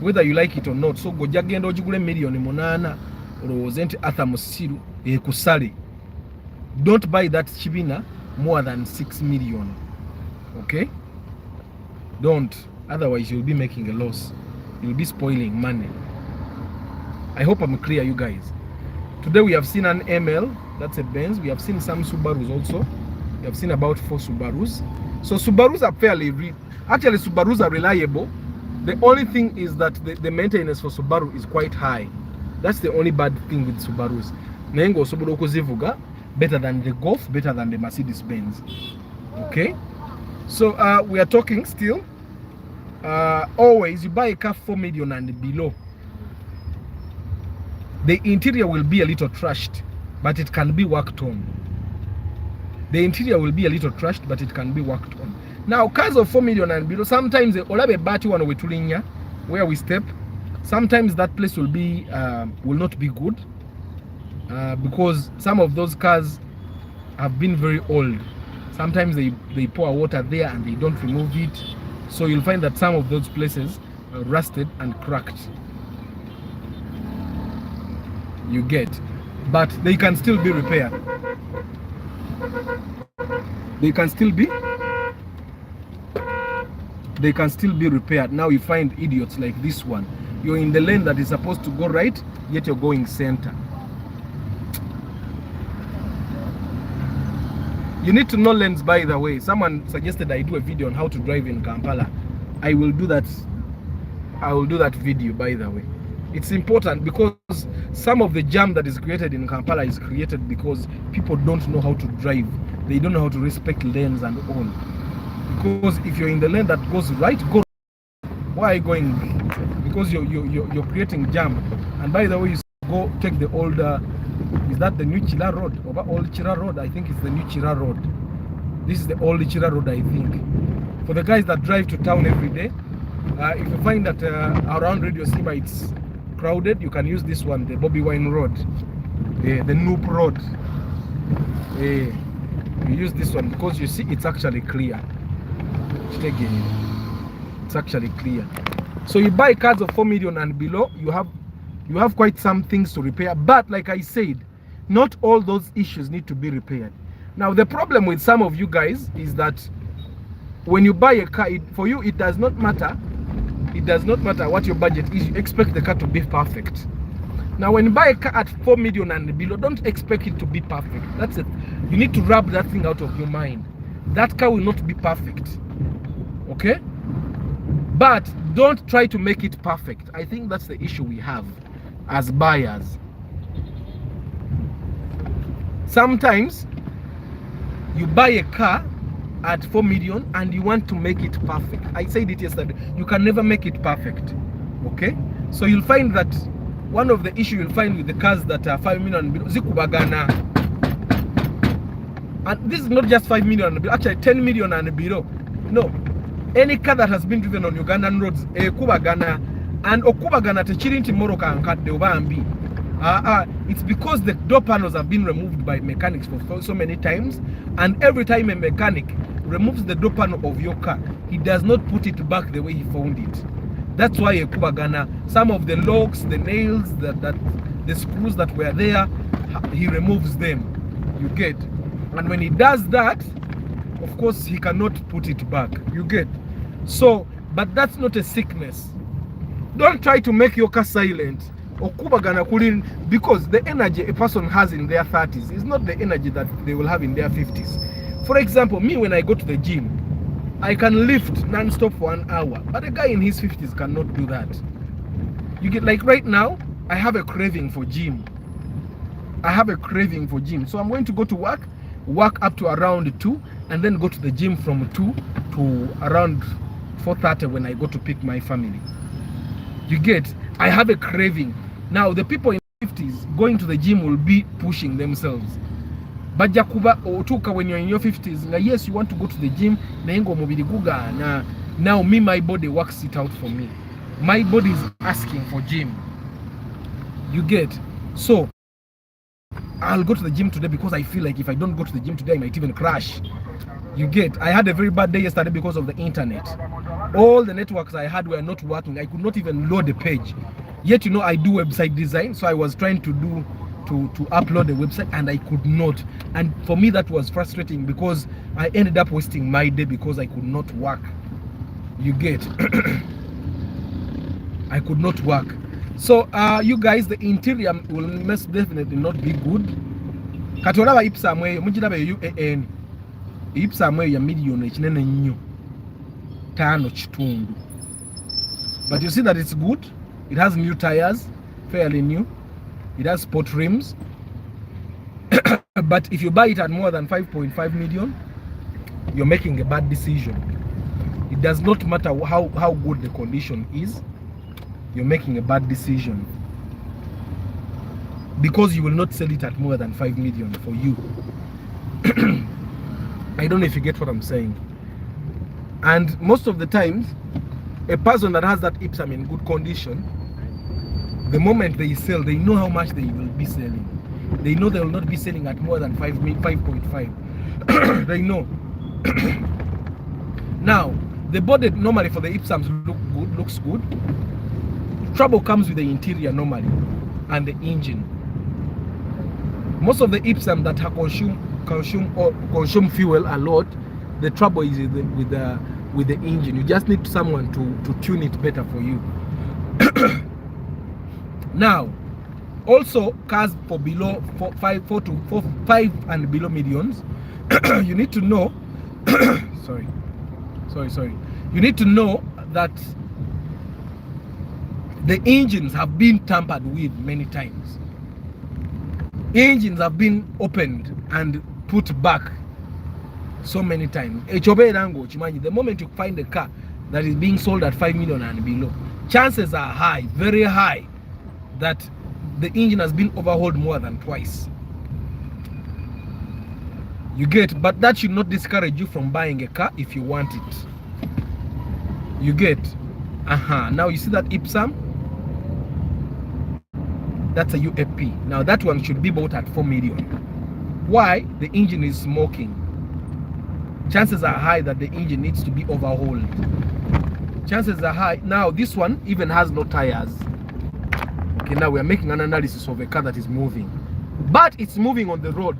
whether you like it or not. So go jagenda ojigule million monana rozenti athamusiru kusali. Don't buy that chibina more than 6 million. Okay? Don't. Otherwise you'll be making a loss. You'll be spoiling money. I hope I'm clear, you guys. Today we have seen an ML, that's a Benz. We have seen some Subarus also. We have seen about 4 Subarus. So Subarus are actually Subarus are reliable. The only thing is that the maintenance for Subaru is quite high. That's the only bad thing with Subarus. Nengo Subaru zivuga better than the Golf, better than the Mercedes Benz. Okay? So we are talking still. Always you buy a car 4 million and below. The interior will be a little trashed, but it can be worked on. The interior will be a little trashed, but it can be worked on. Now, cars of 4 million and below, sometimes olabe bati wana wetulinya, where we step, sometimes that place will be will not be good, because some of those cars have been very old. Sometimes they pour water there and they don't remove it, so you'll find that some of those places are rusted and cracked. You get, but they can still be repaired. They can still be repaired. Now you find idiots like this one. You're in the lane that is supposed to go right, yet you're going center. You need to know lanes, by the way. Someone suggested I do a video on how to drive in Kampala. I will do that. I will do that video, by the way. It's important because some of the jam that is created in Kampala is created because people don't know how to drive. They don't know how to respect lanes and all. Because if you're in the lane that goes right, go. Why are you going? Because you're creating jam. And by the way, you go take the older. Is that the new Chira Road? Or old Chira Road? I think it's the new Chira Road. This is the old Chira Road, I think. For the guys that drive to town every day, if you find that around Radio Sima it's crowded, you can use this one, the Bobby Wine Road, the Noop Road. You use this one because you see it's actually clear. It's actually clear. So you buy cars of 4 million and below, you have quite some things to repair. But like I said, not all those issues need to be repaired. Now the problem with some of you guys is that when you buy a car, for you it does not matter. It does not matter what your budget is. You expect the car to be perfect. Now when you buy a car at 4 million and below, don't expect it to be perfect. That's it. You need to rub that thing out of your mind. That car will not be perfect. Okay? But don't try to make it perfect. I think that's the issue we have as buyers. Sometimes you buy a car at 4 million and you want to make it perfect. I said it yesterday. You can never make it perfect. Okay? So you'll find that one of the issues you'll find with the cars that are 5 million and below, zikubagana. And this is not just 5 million and below, actually 10 million and below. No. Any car that has been driven on Ugandan roads, kubagana, and okubagana techirinti moroka ankadde obambi. It's because the door panels have been removed by mechanics for so many times, and every time a mechanic removes the door panel of your car, he does not put it back the way he found it. That's why a kubagana, some of the locks, the nails, the screws that were there, he removes them. You get? And when he does that, of course, he cannot put it back. You get? So, but that's not a sickness. Don't try to make your car silent. Because the energy a person has in their 30s is not the energy that they will have in their 50s. For example, me, when I go to the gym, I can lift non-stop for an hour, but a guy in his 50s cannot do that. You get, like right now, I have a craving for gym. I have a craving for gym. So I'm going to go to work up to around 2, and then go to the gym from 2 to around 4:30 when I go to pick my family. You get? I have a craving. Now the people in the 50s going to the gym will be pushing themselves. But Jakuba otuka when you're in your 50s, now yes, you want to go to the gym, now me, my body works it out for me. My body is asking for gym. You get? So I'll go to the gym today because I feel like if I don't go to the gym today, I might even crash. You get? I had a very bad day yesterday because of the internet. All the networks I had were not working. I could not even load the page. Yet, you know, I do website design, so I was trying to upload a website and I could not. And for me, that was frustrating because I ended up wasting my day because I could not work. You get? I could not work. So you guys, the interior will most definitely not be good. Katolaba ipsamwe mujiraba UAN ipsamwe ya million kinene nnyo 5.5. But you see that it's good. It has new tires, fairly new. It has sport rims. But if you buy it at more than 5.5 million, you're making a bad decision. It does not matter how good the condition is. You're making a bad decision because you will not sell it at more than 5 million for you. I don't know if you get what I'm saying. And most of the times, a person that has that Ipsum in good condition, the moment they sell, they know how much they will be selling. They know they will not be selling at more than 5.5. They know. Now, the body normally for the Ipsums looks good. Trouble comes with the interior normally and the engine. Most of the Ipsum that consume fuel a lot, the trouble is with the engine. You just need someone to tune it better for you. Now, also cars for below 5 and below millions, you need to know. sorry. You need to know that the engines have been tampered with many times. Engines have been opened and put back so many times. The moment you find a car that is being sold at 5 million and below, chances are high, very high, that the engine has been overhauled more than twice. You get? But that should not discourage you from buying a car if you want it. You get? Now you see that Ipsum? That's a UFP. Now that one should be bought at 4 million. Why? The engine is smoking. Chances are high that the engine needs to be overhauled. chances are high. Now this one even has no tires. Okay, now we are making an analysis of a car that is moving, but it's moving on the road.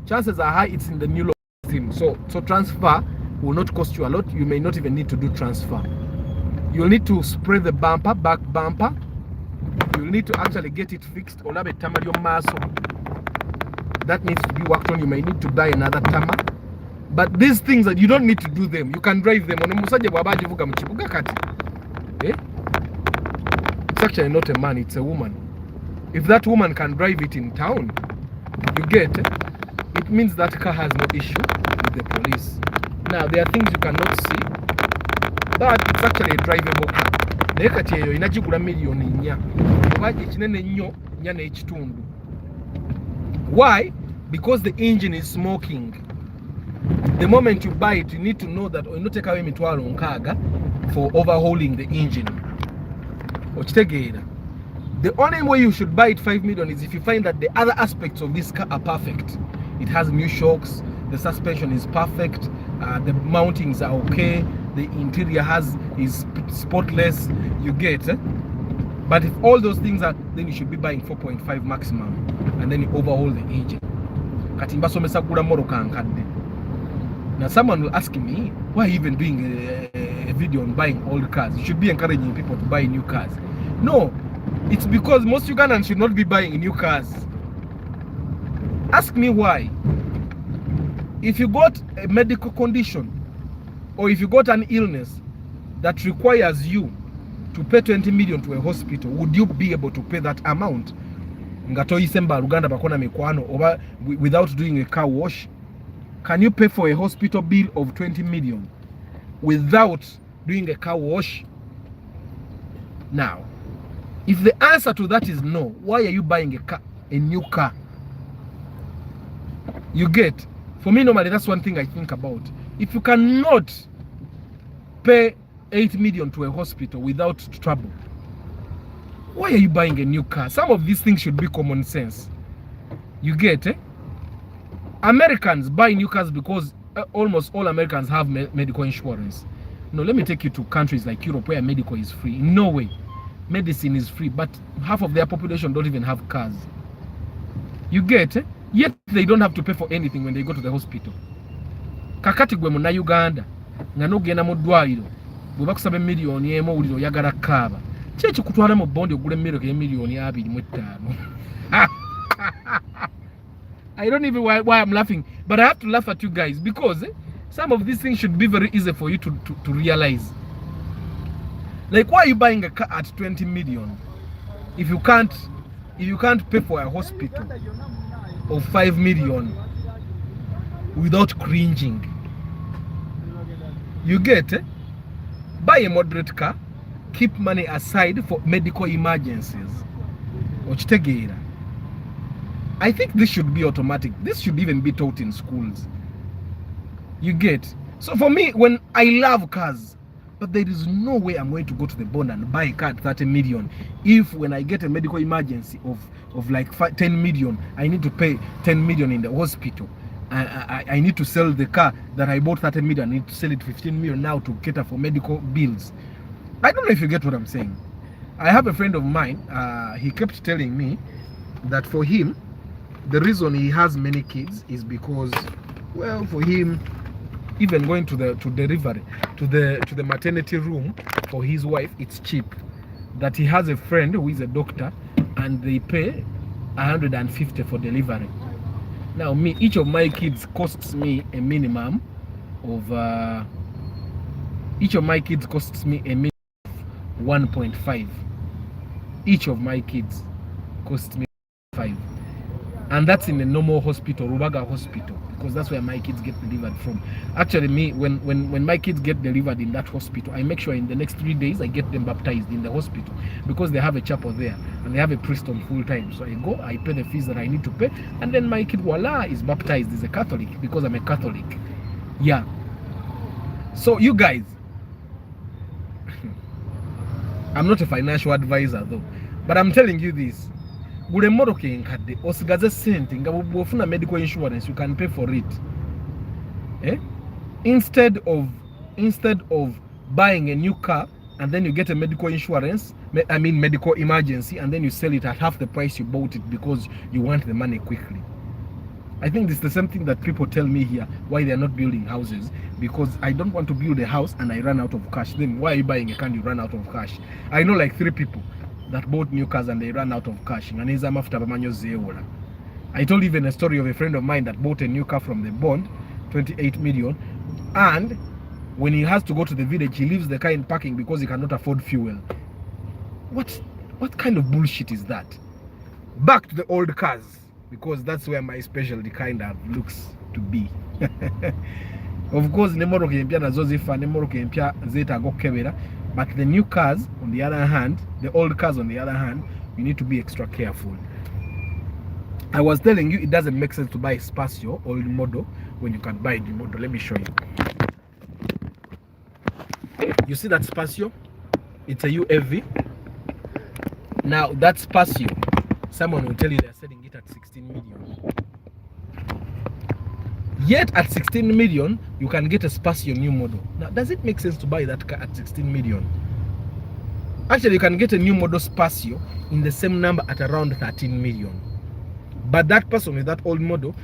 Chances are high it's in the new theme. So transfer will not cost you a lot. You may not even need to do transfer. You'll need to spray the bumper, back bumper. You'll need to actually get it fixed. That needs to be worked on. You may need to buy another tama. But these things that you don't need to do them, you can drive them. Eh? It's actually not a man, it's a woman. If that woman can drive it in town, you get it means that car has no issue with the police. Now there are things you cannot see, but it's actually a drivable car. Why? Because the engine is smoking. The moment you buy it, you need to know that you not take away mitwalo nkaga for overhauling the engine. The only way you should buy it 5 million is if you find that the other aspects of this car are perfect. It has new shocks, the suspension is perfect, the mountings are okay, the interior is spotless. You get But if all those things are, then you should be buying 4.5 maximum, and then you overhaul the engine. Now someone will ask me, why are you even doing a video on buying old cars? You should be encouraging people to buy new cars. No, it's because most Ugandans should not be buying new cars. Ask me why. If you got a medical condition, or if you got an illness that requires you to pay 20 million to a hospital, would you be able to pay that amount? Without doing a car wash? Can you pay for a hospital bill of 20 million without doing a car wash? Now, if the answer to that is no, why are you buying a new car? You get? For me, normally, that's one thing I think about. If you cannot pay 8 million to a hospital without trouble, why are you buying a new car? Some of these things should be common sense. You get? Americans buy new cars because almost all Americans have medical insurance. No, let me take you to countries like Europe where medical is free. In Norway, medicine is free, but half of their population don't even have cars. You get? Yet they don't have to pay for anything when they go to the hospital. Kakati gwe muna Uganda nga nogenda mu ddwaliro bwe bakusaba miliyoni emu owulira oyagala kaaba kyekyo kutwala mu bondi ogula emmere ke miliyoni 25. I don't even know why I'm laughing, but I have to laugh at you guys because some of these things should be very easy for you to realize. Like, why are you buying a car at 20 million if you can't pay for a hospital of 5 million without cringing? You get? Buy a moderate car, keep money aside for medical emergencies. I think this should be automatic. This should even be taught in schools. You get? So for me, when I love cars, but there is no way I'm going to go to the bond and buy a car at 30 million. If when I get a medical emergency of like 10 million, I need to pay 10 million in the hospital. I need to sell the car that I bought 30 million. I need to sell it 15 million now to cater for medical bills. I don't know if you get what I'm saying. I have a friend of mine. He kept telling me that for him, the reason he has many kids is because, well, for him, even going to delivery, to the maternity room for his wife, it's cheap. That he has a friend who is a doctor, and they pay 150 for delivery. Now, each of my kids costs me a minimum of 1.5. Each of my kids costs me 5. And that's in a normal hospital, Rubaga hospital, because that's where my kids get delivered from. Actually, when my kids get delivered in that hospital, I make sure in the next 3 days I get them baptized in the hospital, because they have a chapel there and they have a priest on full time. So I go, I pay the fees that I need to pay, and then my kid, voila, is baptized, is a Catholic, because I'm a Catholic. Yeah. So you guys, I'm not a financial advisor though, but I'm telling you this. Gule moroke nkadde osigaze sente nga bwofuna medical insurance, you can pay for it. Instead of buying a new car and then you get a medical insurance, medical emergency, and then you sell it at half the price you bought it because you want the money quickly. I think this is the same thing that people tell me here, why they are not building houses, because I don't want to build a house and I run out of cash. Then why are you buying a car and you run out of cash? I know like 3 people that bought new cars and they ran out of cash. I told even a story of a friend of mine that bought a new car from the bond, 28 million, and when he has to go to the village, he leaves the car in parking because he cannot afford fuel. What kind of bullshit is that? Back to the old cars, because that's where my specialty kind of looks to be. Of course, but the new cars, on the other hand, the old cars on the other hand, you need to be extra careful. I was telling you, it doesn't make sense to buy Spacio old model when you can buy the model. Let me show you. You see that Spacio? It's a UAV. Now that Spacio, someone will tell you they're selling it at 16 million. Yet at 16 million, you can get a Spacio new model. Now, does it make sense to buy that car at 16 million? Actually, you can get a new model Spacio in the same number at around 13 million. But that person with that old model,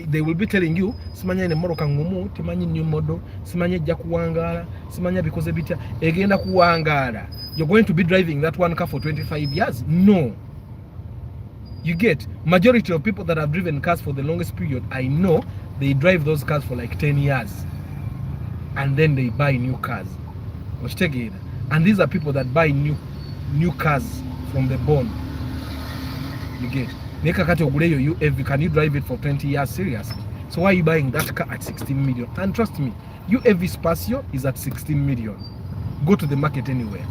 they will be telling you, simanya ne moro kangumu, timanyi new model, simanya jakuwangala, simanya because ebita egenda kuwangala. You're going to be driving that one car for 25 years? No. You get, majority of people that have driven cars for the longest period, I know they drive those cars for like 10 years. And then they buy new cars. And these are people that buy new cars from the bond. You get. Can you drive it for 20 years seriously? So why are you buying that car at 16 million? And trust me, UAV Spacio is at 16 million. Go to the market anywhere.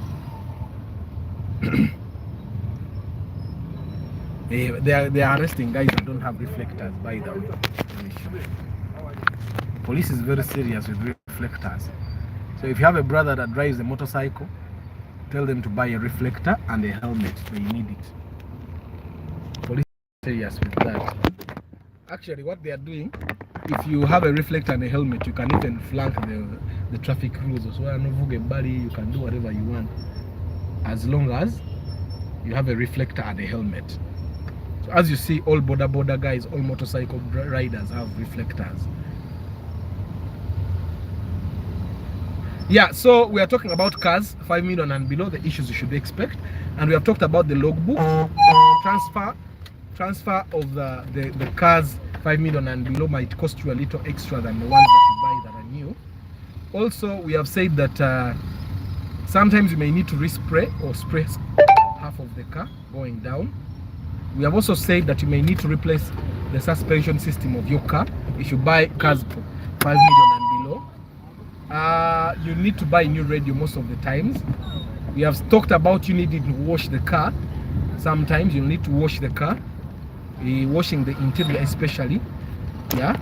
They are arresting guys that don't have reflectors, by the way. Police is very serious with reflectors. So if you have a brother that drives a motorcycle, tell them to buy a reflector and a helmet. They need it. Police serious with that. Actually, what they are doing, if you have a reflector and a helmet, you can even flank the traffic rules. So you can do whatever you want, as long as you have a reflector and a helmet. So as you see, all border guys, all motorcycle riders have reflectors. Yeah, so we are talking about cars 5 million and below, the issues you should expect, and we have talked about the logbook transfer of the cars 5 million and below might cost you a little extra than the ones that you buy that are new. Also, we have said that sometimes you may need to respray or spray half of the car going down. We have also said that you may need to replace the suspension system of your car if you buy cars 5 million and below. You need to buy new radio most of the times. We have talked about you needing to wash the car. Sometimes you need to wash the car, washing the interior especially. Yeah,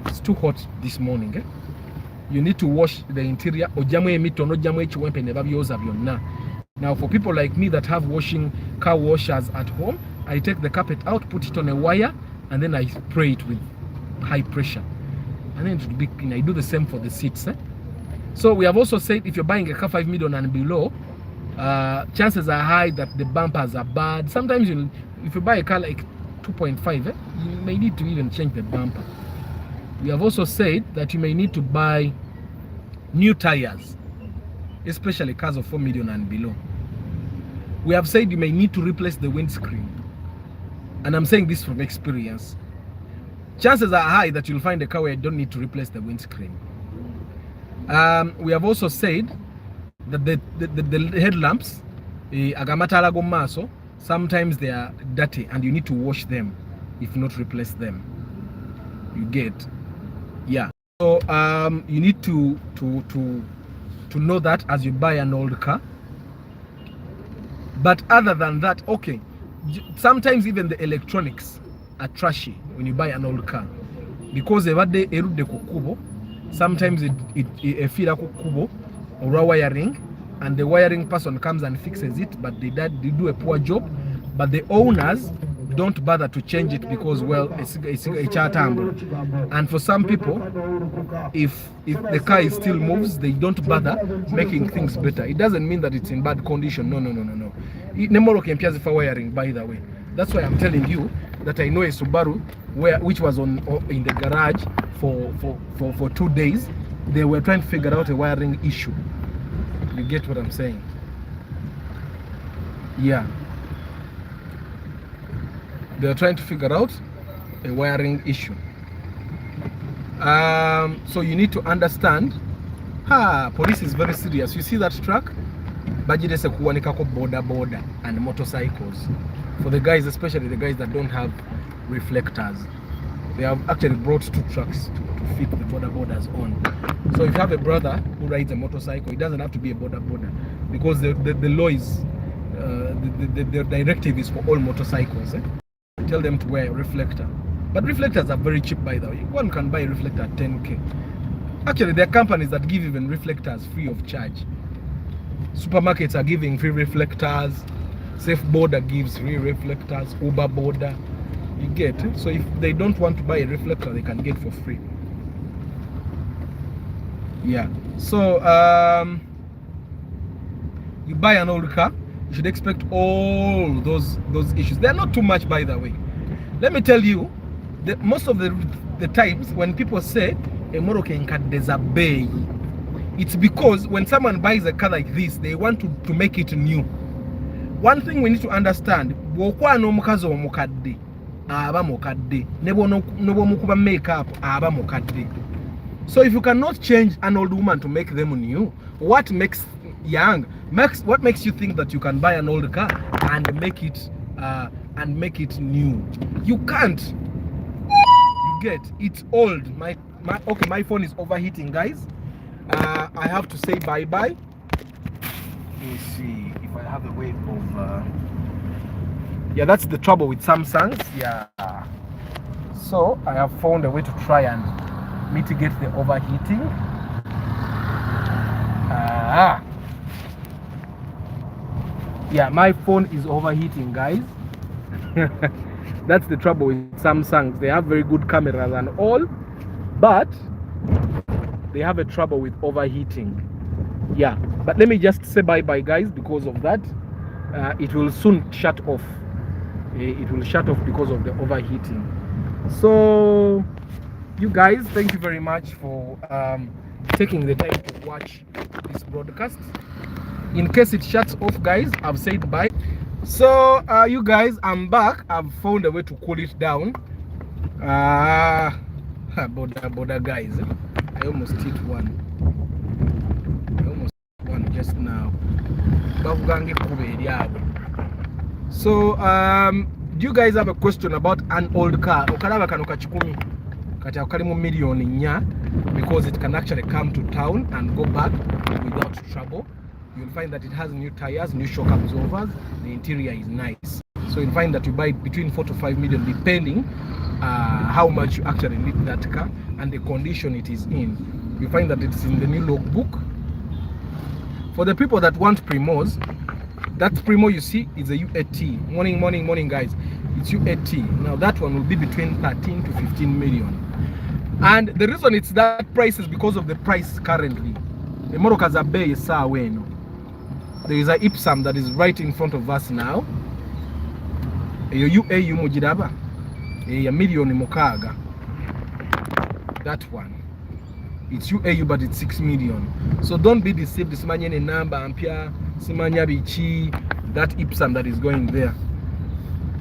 it's too hot this morning. You need to wash the interior. Now for people like me that have car washers at home, I take the carpet out, put it on a wire, and then I spray it with high pressure, and then it will be clean. I do the same for the seats. So we have also said if you're buying a car 5 million and below, chances are high that the bumpers are bad. Sometimes if you buy a car like 2.5, you may need to even change the bumper. We have also said that you may need to buy new tires, especially cars of 4 million and below. We have said you may need to replace the windscreen, and I'm saying this from experience. Chances are high that you'll find a car where you don't need to replace the windscreen. We have also said that the headlamps, sometimes they are dirty and you need to wash them, if not replace them. You get, yeah. So you need to know that as you buy an old car. But other than that, okay, sometimes even the electronics are trashy when you buy an old car, because sometimes it feel kukubo or wiring, and the wiring person comes and fixes it, but they do a poor job. But the owners don't bother to change it because, well, it's a chartamble. And for some people, if the car still moves, they don't bother making things better. It doesn't mean that it's in bad condition. No. Nemoro can piazi for wiring, by the way. That's why I'm telling you that I know a Subaru which was in the garage for 2 days. They were trying to figure out a wiring issue. You get what I'm saying? Yeah. They're trying to figure out a wiring issue. So you need to understand, police is very serious. You see that truck? Bajidese kuwanikako boda and motorcycles. For the guys, especially the guys that don't have reflectors, they have actually brought 2 trucks to fit the borders on. So if you have a brother who rides a motorcycle, it doesn't have to be a border, because the law is, the directive is for all motorcycles. Tell them to wear a reflector. But reflectors are very cheap, by the way. One can buy a reflector at 10K. Actually, there are companies that give even reflectors free of charge. Supermarkets are giving free reflectors. Safe Border gives free reflectors. Uber Border. You get it? So if they don't want to buy a reflector, they can get for free. Yeah. So you buy an old car, you should expect all those issues. They are not too much, by the way. Let me tell you, most of the times when people say a Moroccan car there's a bay, it's because when someone buys a car like this, they want to make it new. One thing we need to understand, so if you cannot change an old woman to make them new, what makes you think that you can buy an old car and make it new? You can't. You get it's old. My phone is overheating, guys. I have to say bye. Let me see if I have a way of yeah, that's the trouble with Samsungs. Yeah, so I have found a way to try and mitigate the overheating. Yeah, my phone is overheating, guys. That's the trouble with Samsungs. They have very good cameras and all, but they have a trouble with overheating. Yeah, but let me just say bye guys, because of that. It will soon shut off. It will shut off because of the overheating. So you guys, thank you very much for taking the time to watch this broadcast. In case it shuts off, guys, I've said bye. So you guys, I'm back. I've found a way to cool it down. Border guys, I almost hit one. Just now. So do you guys have a question about an old car? Because it can actually come to town and go back without trouble. You'll find that it has new tires, new shock absorbers. The interior is nice. So you'll find that you buy between 4 to 5 million, depending how much you actually need that car and the condition it is in. You find that it's in the new logbook. For the people that want Primos, that Primo you see is a U8T. Morning guys, it's U8T. Now that one will be between 13 to 15 million. And the reason it's that price is because of the price currently. The Morokaza Bay is Saweno. There is a Ipsam that is right in front of us now. UAU Mujidaba. A million Mokaga. That one. It's UAU, but it's 6 million. So don't be deceived. This man in number ampia, Simanya Bichi, that Ipsam that is going there.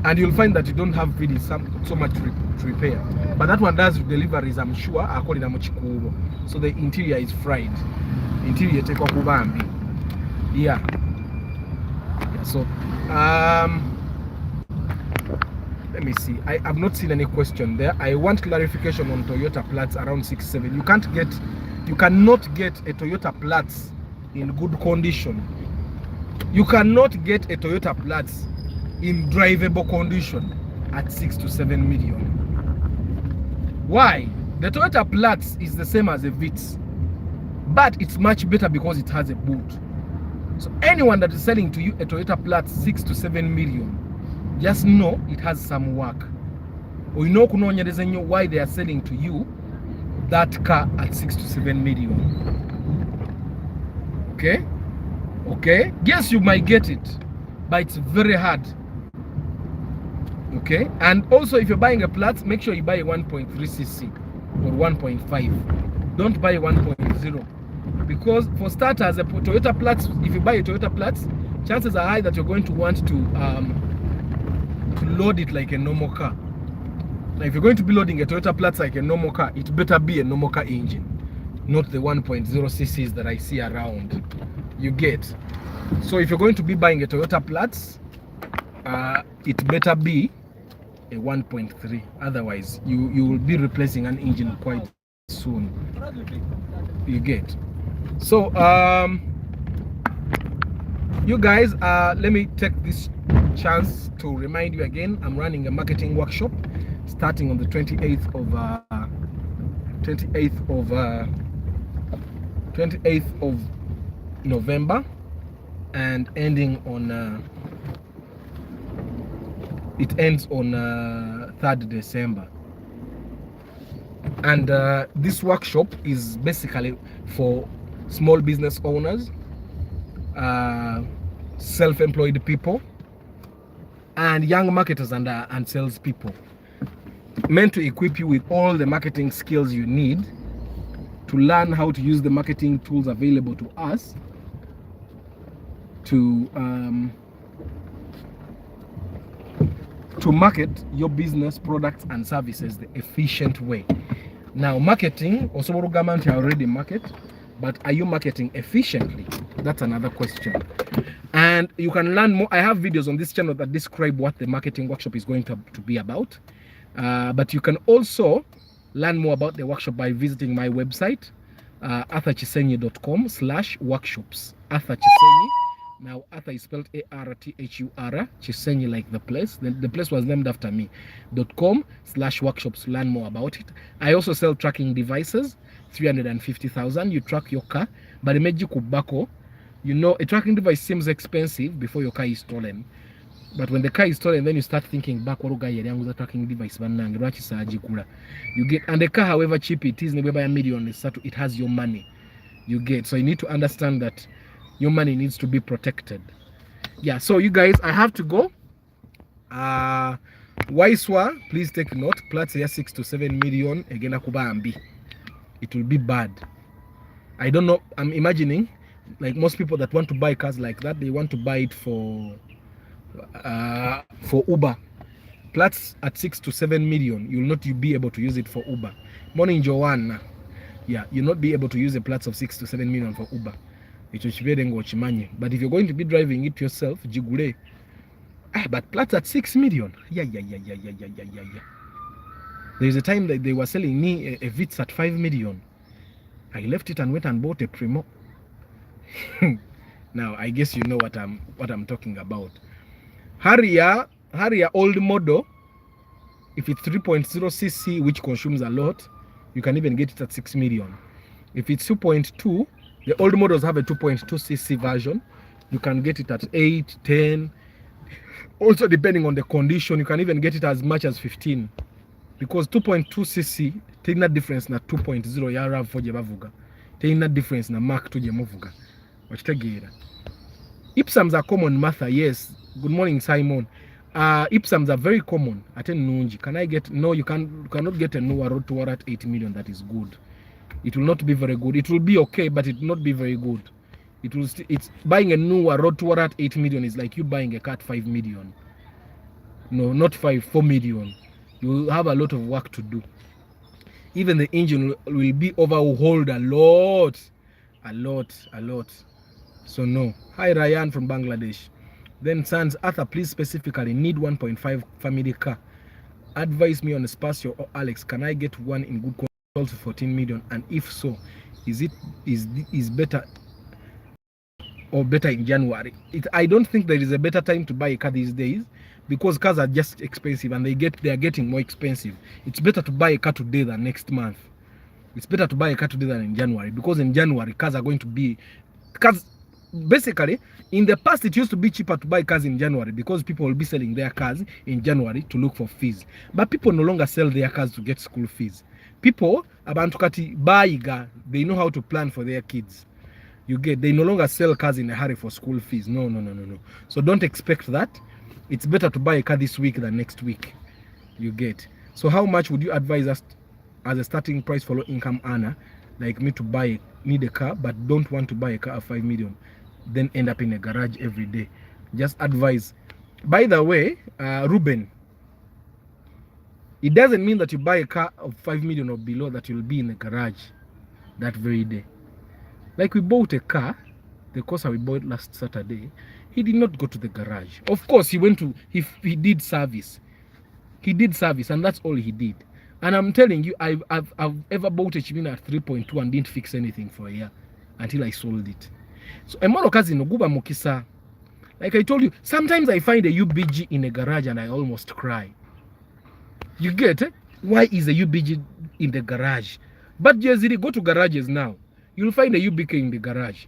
And you'll find that you don't have really so much to repair. But that one does deliveries, I'm sure, according to Mochikubo. So the interior is fried. Interior take off Ubambi. Yeah. So let me see. I have not seen any question there. I want clarification on Toyota Platts around 6.7. You cannot get a Toyota Platts in good condition. You cannot get a Toyota Platts in drivable condition at 6 to 7 million. Why? The Toyota Platts is the same as a Vitz, but it's much better because it has a boot. So anyone that is selling to you a Toyota Platts 6 to 7 million, just know it has some work. Oyina okunonyereza nnyo why they are selling to you that car at 6 to 7 million. Okay, yes, you might get it, but it's very hard. Okay, and also if you're buying a Platts, make sure you buy a 1.3cc or 1.5. Don't buy a 1.0, because for starters, a Toyota Platts, if you buy a Toyota Platts, chances are high that you're going to want to load it like a normal car. Now, if you're going to be loading a Toyota Platts like a normal car, it better be a normal car engine, not the 1.0cc's that I see around. You get? So if you're going to be buying a Toyota Platts, it better be a 1.3. Otherwise, you will be replacing an engine quite soon. You get? So you guys, let me take this chance to remind you again, I'm running a marketing workshop starting on the 28th of November and ending on it ends on 3rd December. And this workshop is basically for small business owners, self-employed people, and young marketers and sales people, meant to equip you with all the marketing skills you need to learn how to use the marketing tools available to us to market your business products and services the efficient way. Now, marketing, also government already market, but are you marketing efficiently? That's another question. And you can learn more. I have videos on this channel that describe what the marketing workshop is going to be about. But you can also learn more about the workshop by visiting my website, arthurchisenyi.com/workshops. Arthur Chisenyi. Now, Arthur is spelled ARTHUR, Chisenyi like the place. The place was named after me. .com/workshops to learn more about it. I also sell tracking devices, 350,000. You track your car, but it made you kubako. You know, a tracking device seems expensive before your car is stolen. But when the car is stolen, then you start thinking back, what guy a tracking device, you get, and the car, however cheap it is, maybe by $1 million, it has your money. You get, so you need to understand that your money needs to be protected. Yeah, so you guys, I have to go. Waiswa, please take note. Platts here 6 to 7 million. Again, akubambi. It will be bad. I don't know. I'm imagining, like most people that want to buy cars like that, they want to buy it for Uber. Platts at 6 to 7 million, you will not be able to use it for Uber. Morning Joanna. Yeah, you'll not be able to use a Platts of 6 to 7 million for Uber. But if you're going to be driving it yourself, jigule. But Platts at 6 million. Yeah. There's a time that they were selling me a Vitz at 5 million. I left it and went and bought a Primo. Now I guess you know what I'm talking about. Harrier old model, if it's 3.0cc, which consumes a lot, you can even get it at 6 million. If it's 2.2, the old models have a 2.2cc version. You can get it at 8, 10. Also, depending on the condition, you can even get it as much as 15. Because 2.2cc, take that difference na 2.0 ya RAV4 jebavuga. Take that difference na Mark 2 jemuvuga. Wachitegeera. Ipsams are common, Martha, yes. Good morning, Simon. Ipsams are very common. Ate nunji. Can I get, no, you cannot get a Noah road tour at 8 million. That is good. It will not be very good. It will be okay, but it will not be very good. It's buying a Noah road tour at 8 million is like you buying a car at 5 million. No, not 4 million. You will have a lot of work to do. Even the engine will be overhauled a lot. So no. Hi Ryan from Bangladesh. Then Sans Arthur, please specifically need 1.5 family car. Advise me on Espacio or Alex. Can I get one in good quality for 14 million? And if so, is better or better in January? I don't think there is a better time to buy a car these days, because cars are just expensive and they are getting more expensive. It's better to buy a car today than next month. It's better to buy a car today than in January, because in January cars are going to be basically, in the past, it used to be cheaper to buy cars in January because people will be selling their cars in January to look for fees. But people no longer sell their cars to get school fees. People, abantu kati bayiga, they know how to plan for their kids. You get, they no longer sell cars in a hurry for school fees. No. So don't expect that. It's better to buy a car this week than next week. You get. So how much would you advise us as a starting price for low income earner like me to need a car but don't want to buy a car of 5 million, then end up in a garage every day? Just advise. By the way, Ruben, it doesn't mean that you buy a car of 5 million or below that you'll be in a garage that very day. Like we bought a car, the Corsa we bought last Saturday, he did not go to the garage. Of course, he went to, he did service. He did service and that's all he did. And I'm telling you, I've ever bought a Chimina at 3.2 and didn't fix anything for a year until I sold it. So Emoro kazi no guba mukisa. Like I told you, sometimes I find a UBG in a garage and I almost cry. You get it? Why is a UBG in the garage? But Jeziri, go to garages now. You'll find a UBK in the garage.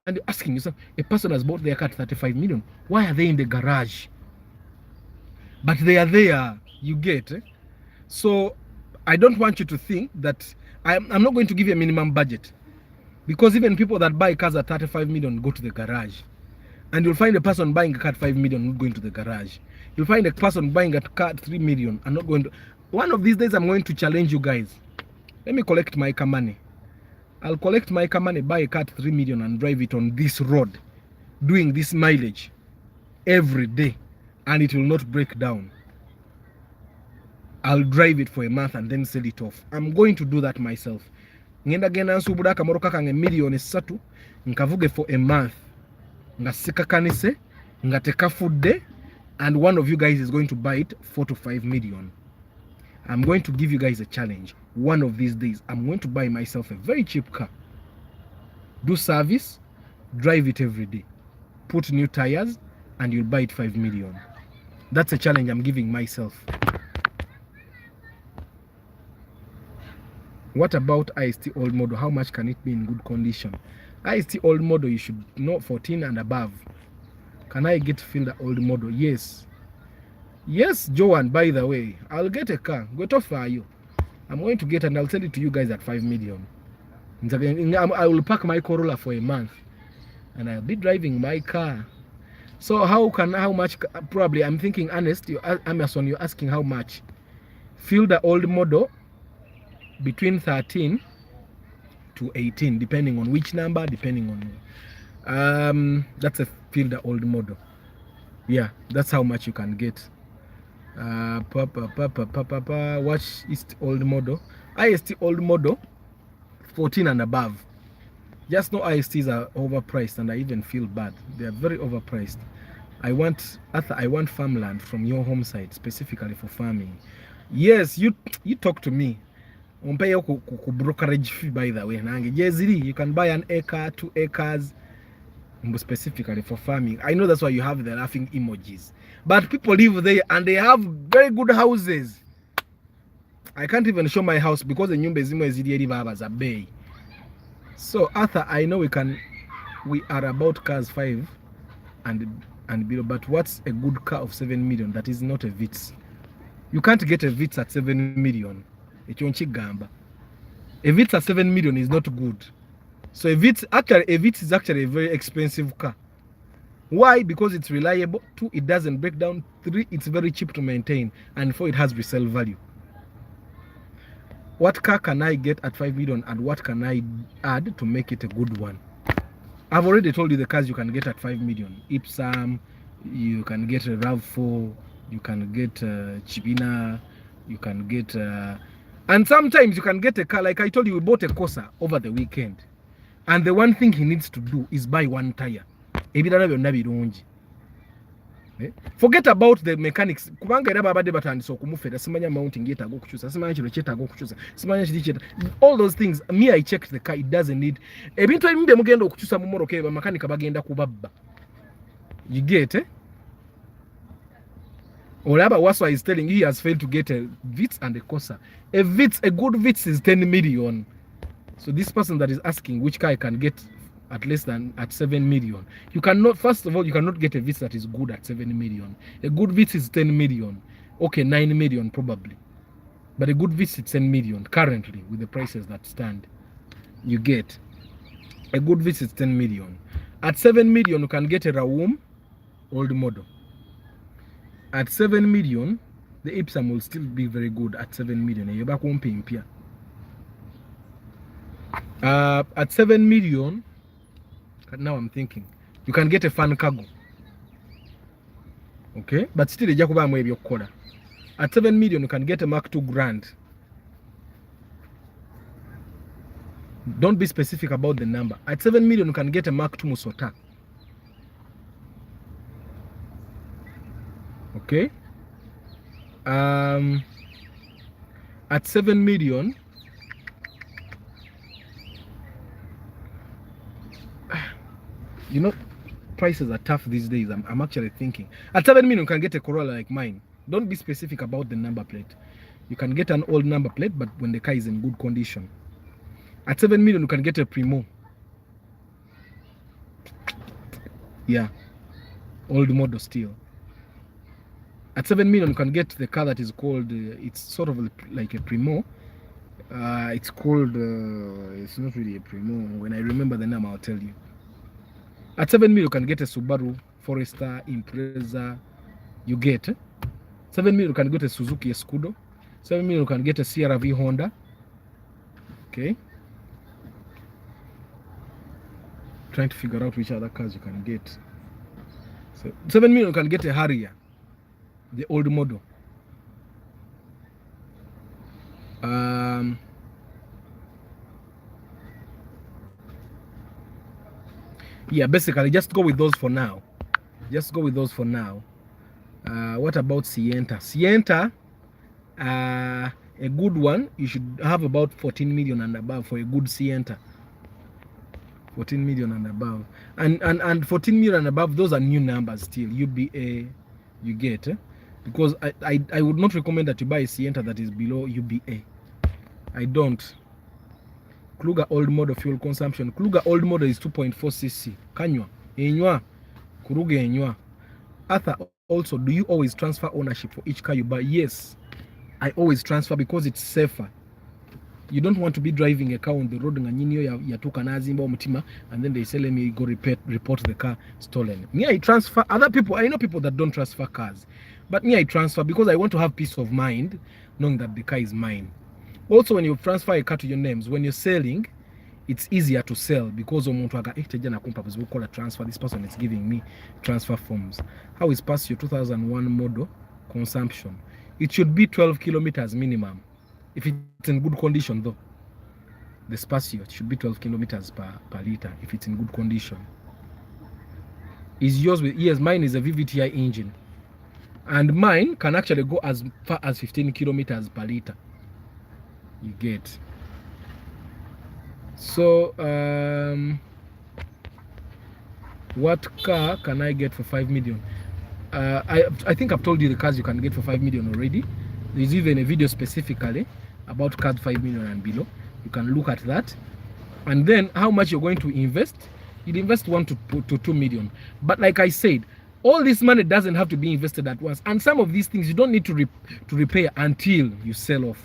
And you're asking yourself, a person has bought their car at 35 million. Why are they in the garage? But they are there. You get it? So I don't want you to think that I'm not going to give you a minimum budget. Because even people that buy cars at 35 million go to the garage. And you'll find a person buying a car at 5 million not going to the garage. You'll find a person buying a car at 3 million and not going to... One of these days I'm going to challenge you guys. Let me collect my car money. I'll collect my car money, buy a car at 3 million and drive it on this road, doing this mileage every day, and it will not break down. I'll drive it for a month and then sell it off. I'm going to do that myself. Ngenda gena nsubula kamoroka kange million satu, nkavuge for a month. Ngasika kanise, ngateka food day, and one of you guys is going to buy it 4 to 5 million. I'm going to give you guys a challenge. One of these days, I'm going to buy myself a very cheap car. Do service, drive it every day. Put new tires, and you'll buy it 5 million. That's a challenge I'm giving myself. What about IST old model? How much can it be in good condition? IST old model, you should know 14 and above. Can I get feel the old model? Yes. Yes, Joanne, by the way, I'll get a car. Go to for you. I'm going to get and I'll sell it to you guys at 5 million. I will pack my Corolla for a month and I'll be driving my car. So how much, probably, I'm thinking, honest, Amazon, you're asking how much. Fill the old model between 13 to 18, depending on which number, depending on, that's a fill the old model. Yeah, that's how much you can get. What is old model? IST old model 14 and above. Just know ISTs are overpriced and I even feel bad. They are very overpriced. I want farmland from your home side specifically for farming. Yes, you talk to me. Brokerage fee, by the way. You can buy an acre, 2 acres specifically for farming. I know that's why you have the laughing emojis. But people live there and they have very good houses. I can't even show my house because the nyumba zimwe zili baba za bay. So Arthur, I know we are about cars 5 and below, but what's a good car of 7 million that is not a Vitz? You can't get a Vitz at 7 million. A Vitz at 7 million is not good. So a Vitz is actually a very expensive car. Why? Because it's reliable. 2, it doesn't break down. 3, it's very cheap to maintain. And 4, it has resale value. What car can I get at 5 million and what can I add to make it a good one? I've already told you the cars you can get at 5 million. Ipsam, you can get a RAV4, you can get Chibina, you can get... and sometimes you can get a car, like I told you, we bought a Corsa over the weekend. And the one thing he needs to do is buy 1 tire. Forget about the mechanics. All those things, me, I checked the car, it doesn't need. You get it? Olaba Waswa is telling you he has failed to get a Vitz and a Corsa. A good Vitz is 10 million. So this person that is asking which car I can get at less than at 7 million. You cannot, first of all, you cannot get a Vitz that is good at 7 million. A good Vitz is 10 million. Okay, 9 million probably. But a good Vitz is 10 million currently with the prices that stand. You get a good Vitz is 10 million. At 7 million, you can get a Rawum old model. At 7 million, the Ipsum will still be very good at 7 million. You're back home paying Pia. At 7 million, now I'm thinking, you can get a fan cargo. Okay, but still the Jacoba may be your quarter. At 7 million, you can get a Mark II Grand. Don't be specific about the number. At 7 million, you can get a Mark II Musota. Okay. At 7 million, you know, prices are tough these days. I'm actually thinking. At 7 million, you can get a Corolla like mine. Don't be specific about the number plate. You can get an old number plate, but when the car is in good condition. At 7 million, you can get a Primo. Yeah. Old model still. At 7 million, you can get the car that is called, it's sort of like a Primo. It's called, it's not really a Primo. When I remember the name, I'll tell you. At 7 million, you can get a Subaru, Forester, Impreza. You get 7 million, you can get a Suzuki Escudo. 7 million, you can get a CRV Honda. Okay. Trying to figure out which other cars you can get. So 7 million, you can get a Harrier, the old model. Yeah, basically just go with those for now. Just go with those for now. What about Sienta? Sienta, a good one, you should have about 14 million and above for a good Sienta. 14 million and above. And 14 million and above, those are new numbers still. UBA, you get. Because I would not recommend that you buy a Sienta that is below UBA. I don't. Kluger old model fuel consumption. Kluger old model is 2.4 cc. Kanywa. Enywa. Kuruge enywa. Arthur, also, do you always transfer ownership for each car you buy? Yes. I always transfer because it's safer. You don't want to be driving a car on the road and then they say, let me go report the car stolen. Me, I transfer. Other people, I know people that don't transfer cars. But me, I transfer because I want to have peace of mind knowing that the car is mine. Also, when you transfer a car to your names, when you're selling, it's easier to sell because we call a transfer. This person is giving me transfer forms. How is past your 2001 model consumption? It should be 12 kilometers minimum. If it's in good condition, though, the Spacio should be 12 kilometers per liter if it's in good condition. Is yours with, yes, mine is a VVTi engine. And mine can actually go as far as 15 kilometers per liter. You get. So, what car can I get for 5 million? I think I've told you the cars you can get for 5 million already. There's even a video specifically about cars 5 million and below. You can look at that. And then how much you're going to invest. You'd invest 1 to 2 million. But like I said, all this money doesn't have to be invested at once. And some of these things you don't need to repair until you sell off.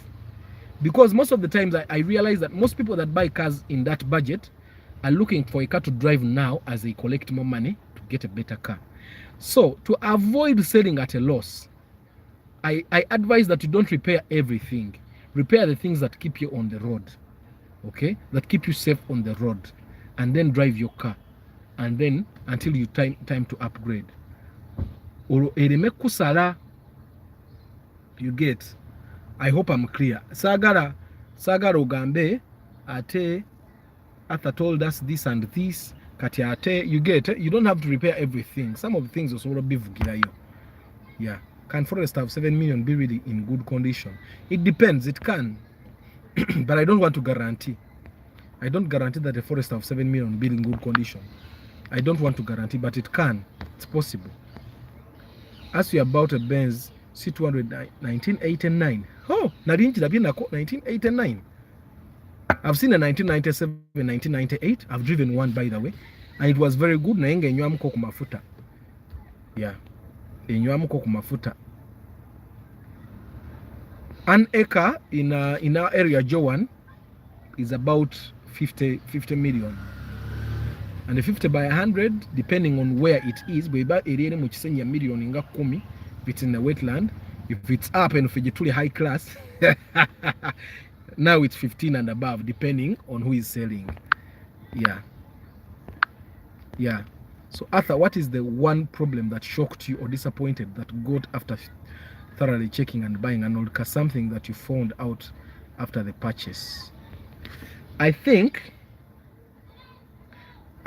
Because most of the times I realize that most people that buy cars in that budget are looking for a car to drive now as they collect more money to get a better car. So to avoid selling at a loss, I advise that you don't repair everything. Repair the things that keep you on the road. Okay? That keep you safe on the road. And then drive your car. And then until you time to upgrade. You get. I hope I'm clear. Sagara Ugambe ate Arthur told us this and this. Kati ate, you get. You don't have to repair everything. Some of the things also will be vugilayo. Yeah. Can Forest have 7 million be really in good condition? It depends. It can. But I don't want to guarantee. I don't guarantee that the Forest have 7 million be in good condition. I don't want to guarantee, but it can. It's possible. Ask you about a Benz C200 1989. Oh, 1989. I've seen a 1997, 1998. I've driven one, by the way, and it was very good. Na inga enywa mko kumafuta. Yeah, enywa mko kumafuta. An acre in our area, Joan, is about 50 million. And the 50 by 100, depending on where it is, bweba area mu kisenya million inga 10 if it's in the wetland. If it's up and if high class, now it's 15 and above, depending on who is selling. Yeah. So Arthur, what is the one problem that shocked you or disappointed that got after thoroughly checking and buying an old car? Something that you found out after the purchase? I think,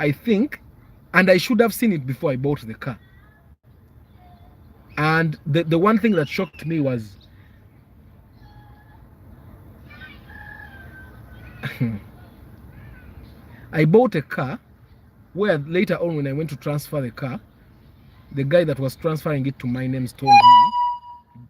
and I should have seen it before I bought the car. And the one thing that shocked me was I bought a car where later on when I went to transfer the car, the guy that was transferring it to my name told me,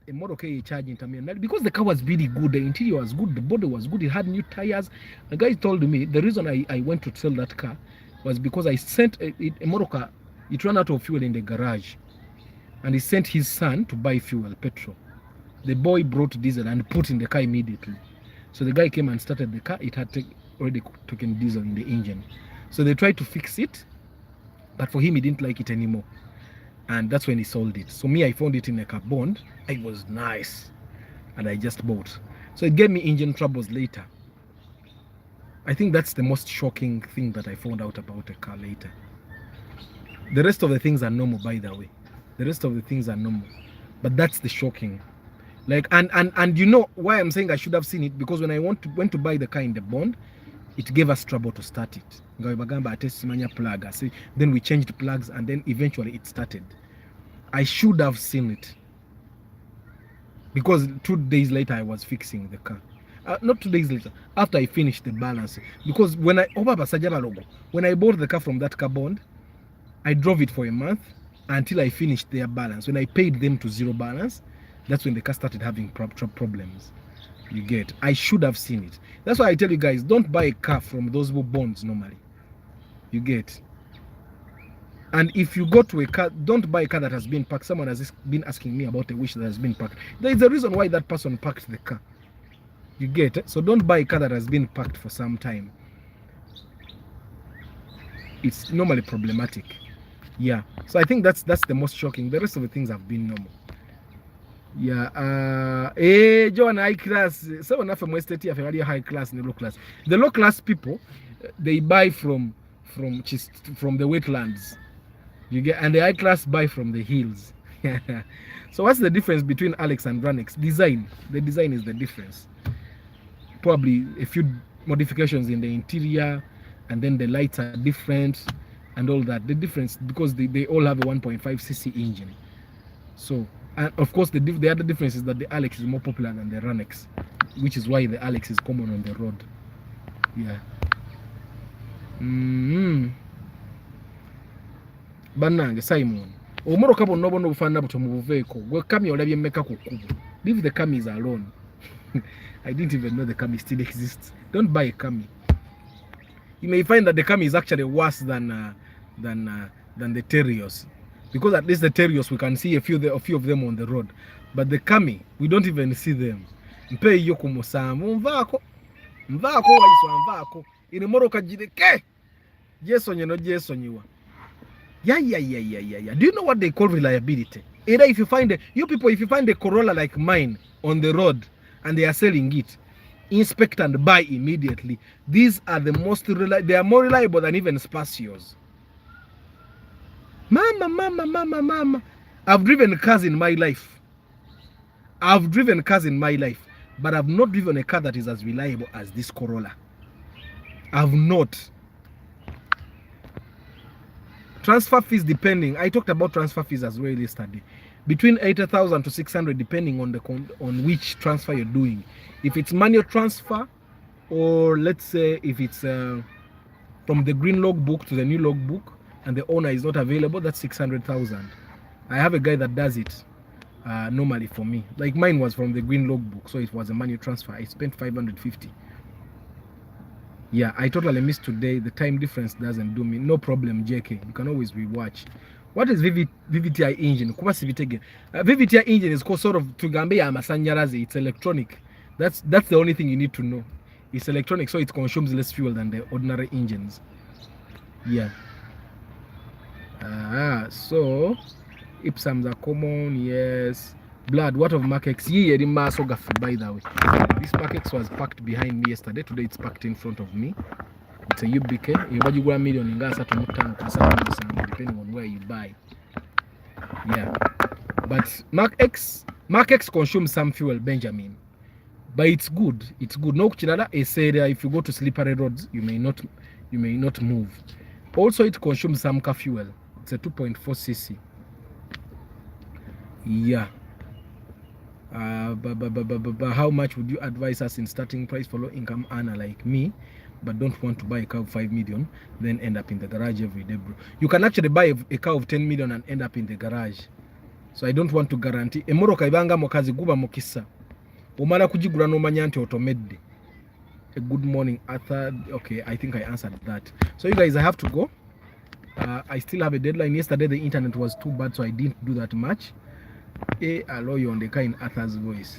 because the car was really good, the interior was good, the body was good, it had new tires. The guy told me the reason I went to sell that car was because I sent a motor car, it ran out of fuel in the garage. And he sent his son to buy fuel, petrol. The boy brought diesel and put in the car immediately. So the guy came and started the car. It had already taken diesel in the engine. So they tried to fix it, but for him, he didn't like it anymore. And that's when he sold it. So me, I found it in a car bond. It was nice. And I just bought. So it gave me engine troubles later. I think that's the most shocking thing that I found out about a car later. The rest of the things are normal, by the way. The rest of the things are normal, but that's the shocking. Like, and you know why I'm saying I should have seen it, because when I went to buy the car in the bond, it gave us trouble to start it. Then we changed plugs, and then eventually it started. I should have seen it, because 2 days later I was fixing the car. Not 2 days later, after I finished the balance. Because when I bought the car from that car bond, I drove it for a month until I finished their balance. When I paid them to zero balance, that's when the car started having problems. You get? I should have seen it. That's why I tell you guys, don't buy a car from those bonds normally. You get? And if you go to a car, don't buy a car that has been parked. Someone has been asking me about a wish that has been parked. There is a reason why that person parked the car. You get? So don't buy a car that has been parked for some time. It's normally problematic. Yeah, so I think that's the most shocking. The rest of the things have been normal. Yeah, John high class. So enough from West State, high class and the low class. The low class people, they buy from the wetlands. You get, and the high class buy from the hills. So what's the difference between Alex and Ranex? Design. The design is the difference. Probably a few modifications in the interior, and then the lights are different. And all that, the difference, because they all have a 1.5cc engine. So, and of course the other difference is that the Alex is more popular than the Ranex, which is why the Alex is common on the road. Yeah. Banange Simon omoro kabo nobo no bufana buto mu buveko gwe kami olabye mmeka ku kubu. Leave the camis alone. I didn't even know the cami still exists. Don't buy a cami. You may find that the cami is actually worse than the Terios, because at least the Terios we can see a few of them on the road, but the cami we don't even see them. Mpe yo kumusamu mvako waiso mvako ini moro kajideke jesonye jesonyiwa. Yeah. Do you know what they call reliability? Either if you find a Corolla like mine on the road and they are selling it, inspect and buy immediately. These are the most reliable. They are more reliable than even Spacios. Mama. I've driven cars in my life. But I've not driven a car that is as reliable as this Corolla. I've not. Transfer fees depending. I talked about transfer fees as well yesterday. Between 80,000 to 600 depending on on which transfer you're doing. If it's manual transfer, or let's say if it's from the green logbook to the new logbook and the owner is not available, that's 600,000. I have a guy that does it normally for me. Like mine was from the green logbook, so it was a manual transfer. I spent 550. Yeah, I totally missed today. The time difference doesn't do me. No problem, JK. You can always rewatch. What is VVTI engine? VVTI engine is called sort of Tugambia Masanyarazi. It's electronic. That's the only thing you need to know. It's electronic, so it consumes less fuel than the ordinary engines. Yeah. So Ipsams are common, yes. Blood, what of Markex? By the way. This Markex was parked behind me yesterday. Today it's parked in front of me. It's a UBK. You buy 1 million in gas depending on where you buy. Yeah. But Markex consumes some fuel, Benjamin. But it's good. It's good. No Chilala, I said if you go to slippery roads, you may not move. Also, it consumes some car fuel. It's a 2.4 cc. Yeah. How much would you advise us in starting price for low income earner like me, but don't want to buy a car of 5 million, then end up in the garage every day, bro? You can actually buy a car of 10 million and end up in the garage. So I don't want to guarantee. Emoro kaibanga mokazi guba mokisa. Umala kujigura no manyanti automedde. A good morning, Arthur. Okay, I think I answered that. So you guys, I have to go. I still have a deadline. Yesterday the internet was too bad, so I didn't do that much. Allow you on the car in Arthur's voice.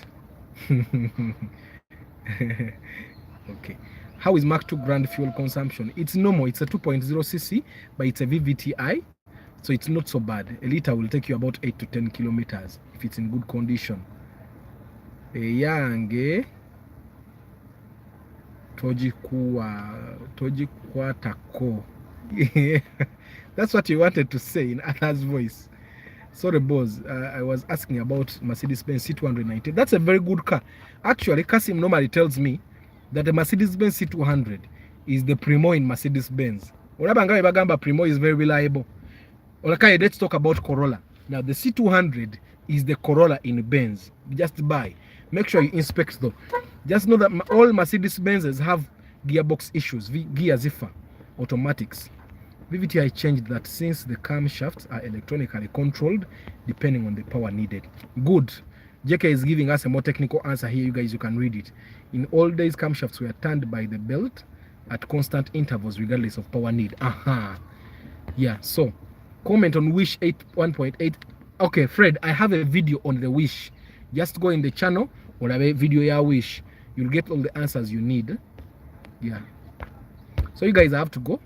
Okay. How is Mark 2 grand fuel consumption? It's normal. It's a 2.0 cc, but it's a VVTI, so it's not so bad. A liter will take you about 8 to 10 kilometers if it's in good condition. Yange Tojikwa tako. That's what you wanted to say in Arthur's voice. Sorry, boss. I was asking about Mercedes-Benz C290. That's a very good car. Actually, Kasim normally tells me that the Mercedes-Benz C200 is the Primo in Mercedes-Benz. Primo is very reliable. Let's talk about Corolla. Now, the C200 is the Corolla in Benz. Just buy. Make sure you inspect though. Just know that all Mercedes-Benzes have gearbox issues, gear ziffer, automatics. VVTI changed that since the camshafts are electronically controlled depending on the power needed. Good. JK is giving us a more technical answer here. You guys, you can read it. In old days, camshafts were turned by the belt at constant intervals regardless of power need. Yeah, so comment on Wish 1.8. Okay, Fred, I have a video on the Wish. Just go in the channel or have a video ya Wish. You'll get all the answers you need. Yeah. So you guys, I have to go.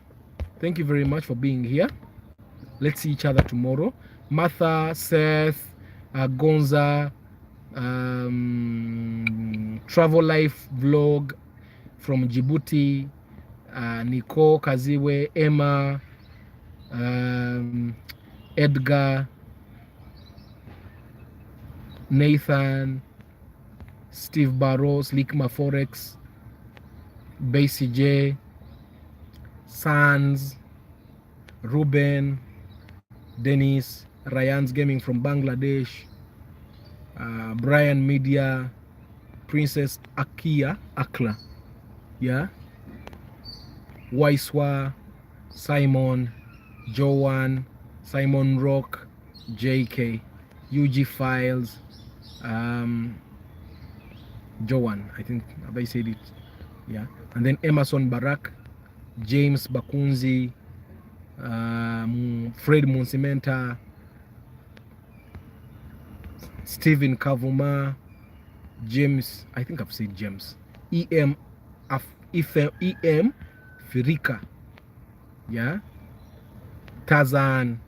Thank you very much for being here. Let's see each other tomorrow. Martha, Seth, Gonza, Travel Life Vlog from Djibouti, Nicole Kaziwe, Emma, Edgar, Nathan, Steve Barros, Likma Forex, Basie J, Sans, Ruben, Dennis, Ryan's Gaming from Bangladesh, Brian Media, Princess Akla, yeah, Waiswa, Simon, Joan, Simon Rock, JK, UG Files, Joan, I think have I said it, yeah, and then Emerson Barak, James Bakunzi, Fred Monsimenta, Stephen Kavuma, James, I think I've said James, EM Firika, yeah, Tazan,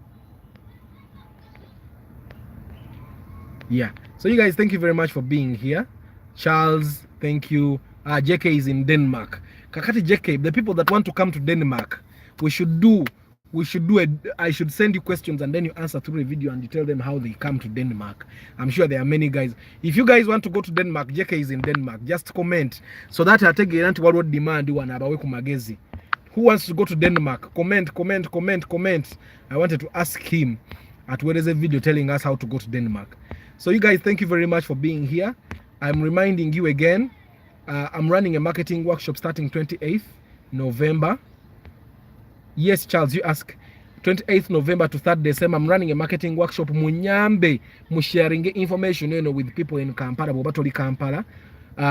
yeah. So you guys, thank you very much for being here. Charles, thank you. JK is in Denmark. Kakati JK, the people that want to come to Denmark, I should send you questions and then you answer through a video and you tell them how they come to Denmark. I'm sure there are many guys. If you guys want to go to Denmark, JK is in Denmark. Just comment so that I take it what demand you want. Who wants to go to Denmark? Comment. I wanted to ask him at where there's a video telling us how to go to Denmark. So you guys, thank you very much for being here. I'm reminding you again, I'm running a marketing workshop starting 28th November. Yes, Charles, you ask. 28th November to 3rd December, I'm running a marketing workshop. Munyambe, sharing information, with people in Kampala, Bobatoli Kampala.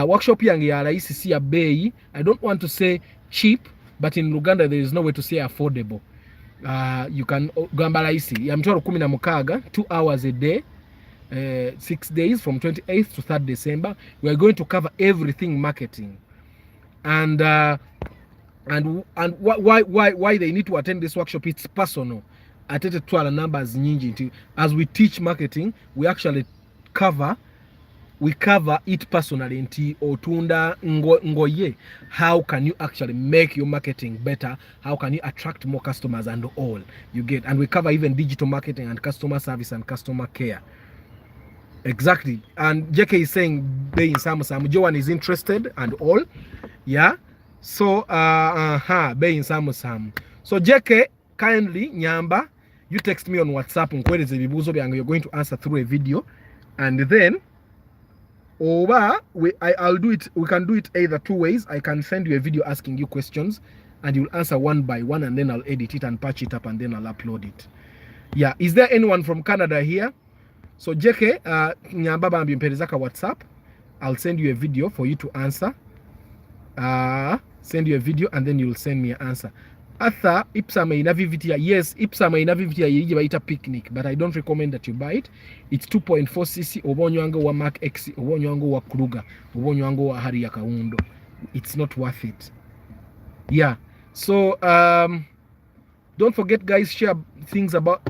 Workshop yangi ya raisi si ya bei. I don't want to say cheap, but in Uganda there is no way to say affordable. You can gambala isi ya mtoro 16 2 hours a day, 6 days from 28th to 3rd December. We are going to cover everything marketing, and why they need to attend this workshop. It's personal. Atete twala numbers nyingi. As we teach marketing, we actually cover it personally nti otunda ngoye. How can you actually make your marketing better? How can you attract more customers and all you get? And we cover even digital marketing and customer service and customer care. Exactly. And JK is saying Bay in Sam Joan is interested and all. Yeah. So Bay in Sam. So JK, kindly Nyamba, you text me on WhatsApp and you're going to answer through a video, and then I'll do it. We can do it either 2 ways. I can send you a video asking you questions and you'll answer one by one, and then I'll edit it and patch it up, and then I'll upload it. Yeah. Is there anyone from Canada here? So JK, Nyamba Bambi Mpelezaka WhatsApp. I'll send you a video for you to answer. Send you a video and then you'll send me an answer. Arthur, Ipsama inavivitia. Yes, Ipsama inavivitia yiji ita picnic, but I don't recommend that you buy it. It's 2.4 cc. Obonyango wa Mark X, obonyango wa Kruger, obonyango wa Hari ya Kaundo. It's not worth it. Yeah. So don't forget, guys, share things about.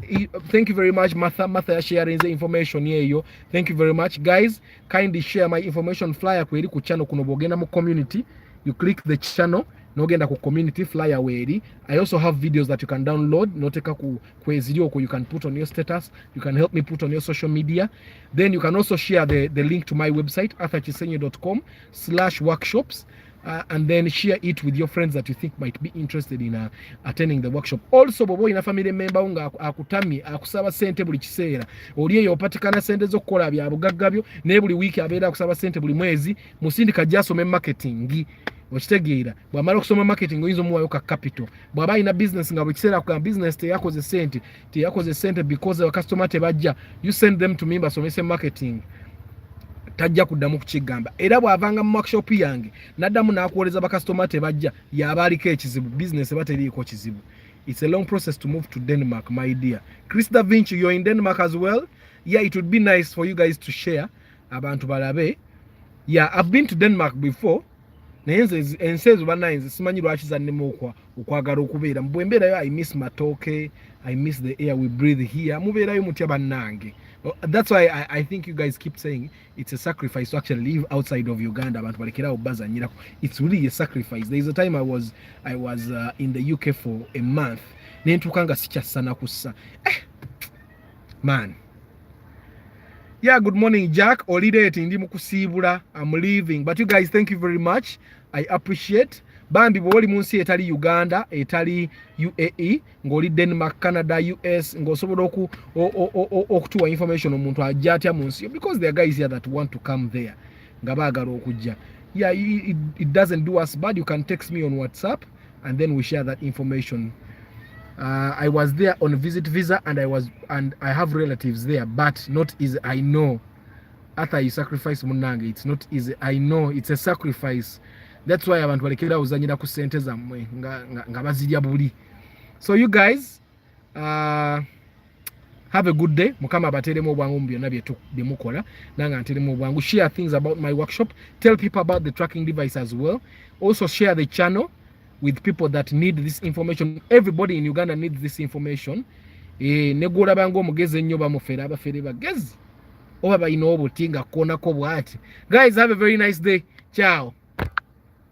Thank you very much, Martha, sharing the information here. Yo, thank you very much, guys. Kindly share my information flyer kweli ku channel kuno bogenda mu community. You click the channel, nogenda ku community flyer weri. I also have videos that you can download. Noteka ku kwezilio you can put on your status. You can help me put on your social media. Then you can also share the link to my website arthurchisenyo.com/workshops. And then share it with your friends that you think might be interested in attending the workshop. Also, bobo ina family member unga akutami akusaba sente buli kiseera oliye yopatikana sente zokukola bya bugaggabyo ne buli wiki abeera akusaba sente buli mwezi musindika jasome marketing okitegeera bwamala okusoma marketing oyinza omuwayo ka capital. Bwaba ina business nga buli kiseera ku business teyakoze sente because our customer tebajja, you send them to me basomese marketing. Tajja kuddamu kukigamba. Era bwavanga mu workshop yange naddamu nakuwoleza bakasitoma tebajja yabaliko ekizibu, business bateriiko kizibu. It's a long process to move to Denmark, my dear. Chris Da Vinci, you're in Denmark as well? Yeah, it would be nice for you guys to share abantu balabe. Yeah, I've been to Denmark before. Ensezo banainze simanyi lwaki zannemu okwagala okubeera. Mbwembeerayo, I miss matoke, I miss the air we breathe here. Mubeerayo mutya bannange. That's why I think you guys keep saying it's a sacrifice to actually live outside of Uganda. It's really a sacrifice. There is a time I was in the UK for a month. Man. Yeah, good morning, Jack. I'm leaving. But you guys, thank you very much. I appreciate. Bambi bwoli munsi etali Uganda, etali UAE, ngoli Denmark, Canada, US, ngosobola okutuwa information omuntu ajja atya munsi, because there are guys here that want to come there. Ngabagala okujja. Yeah, it doesn't do us bad. You can text me on WhatsApp and then we share that information. I was there on visit visa and I have relatives there, but not easy. I know. After you sacrifice munange, it's not easy. I know it's a sacrifice. That's why abantu balekera uzanyira ku sente zammwe nga bazirya buli. So you guys have a good day. Mukama bateremu obwangu byonna bye mukola nanga nteremu obwangu. Share things about my workshop. Tell people about the tracking device as well. Also share the channel with people that need this information. Everybody in Uganda needs this information. Negula bango mugeze ennyo bamufera abafere bagezi oba bayina obutinga konako bwati. Guys, have a very nice day. Ciao.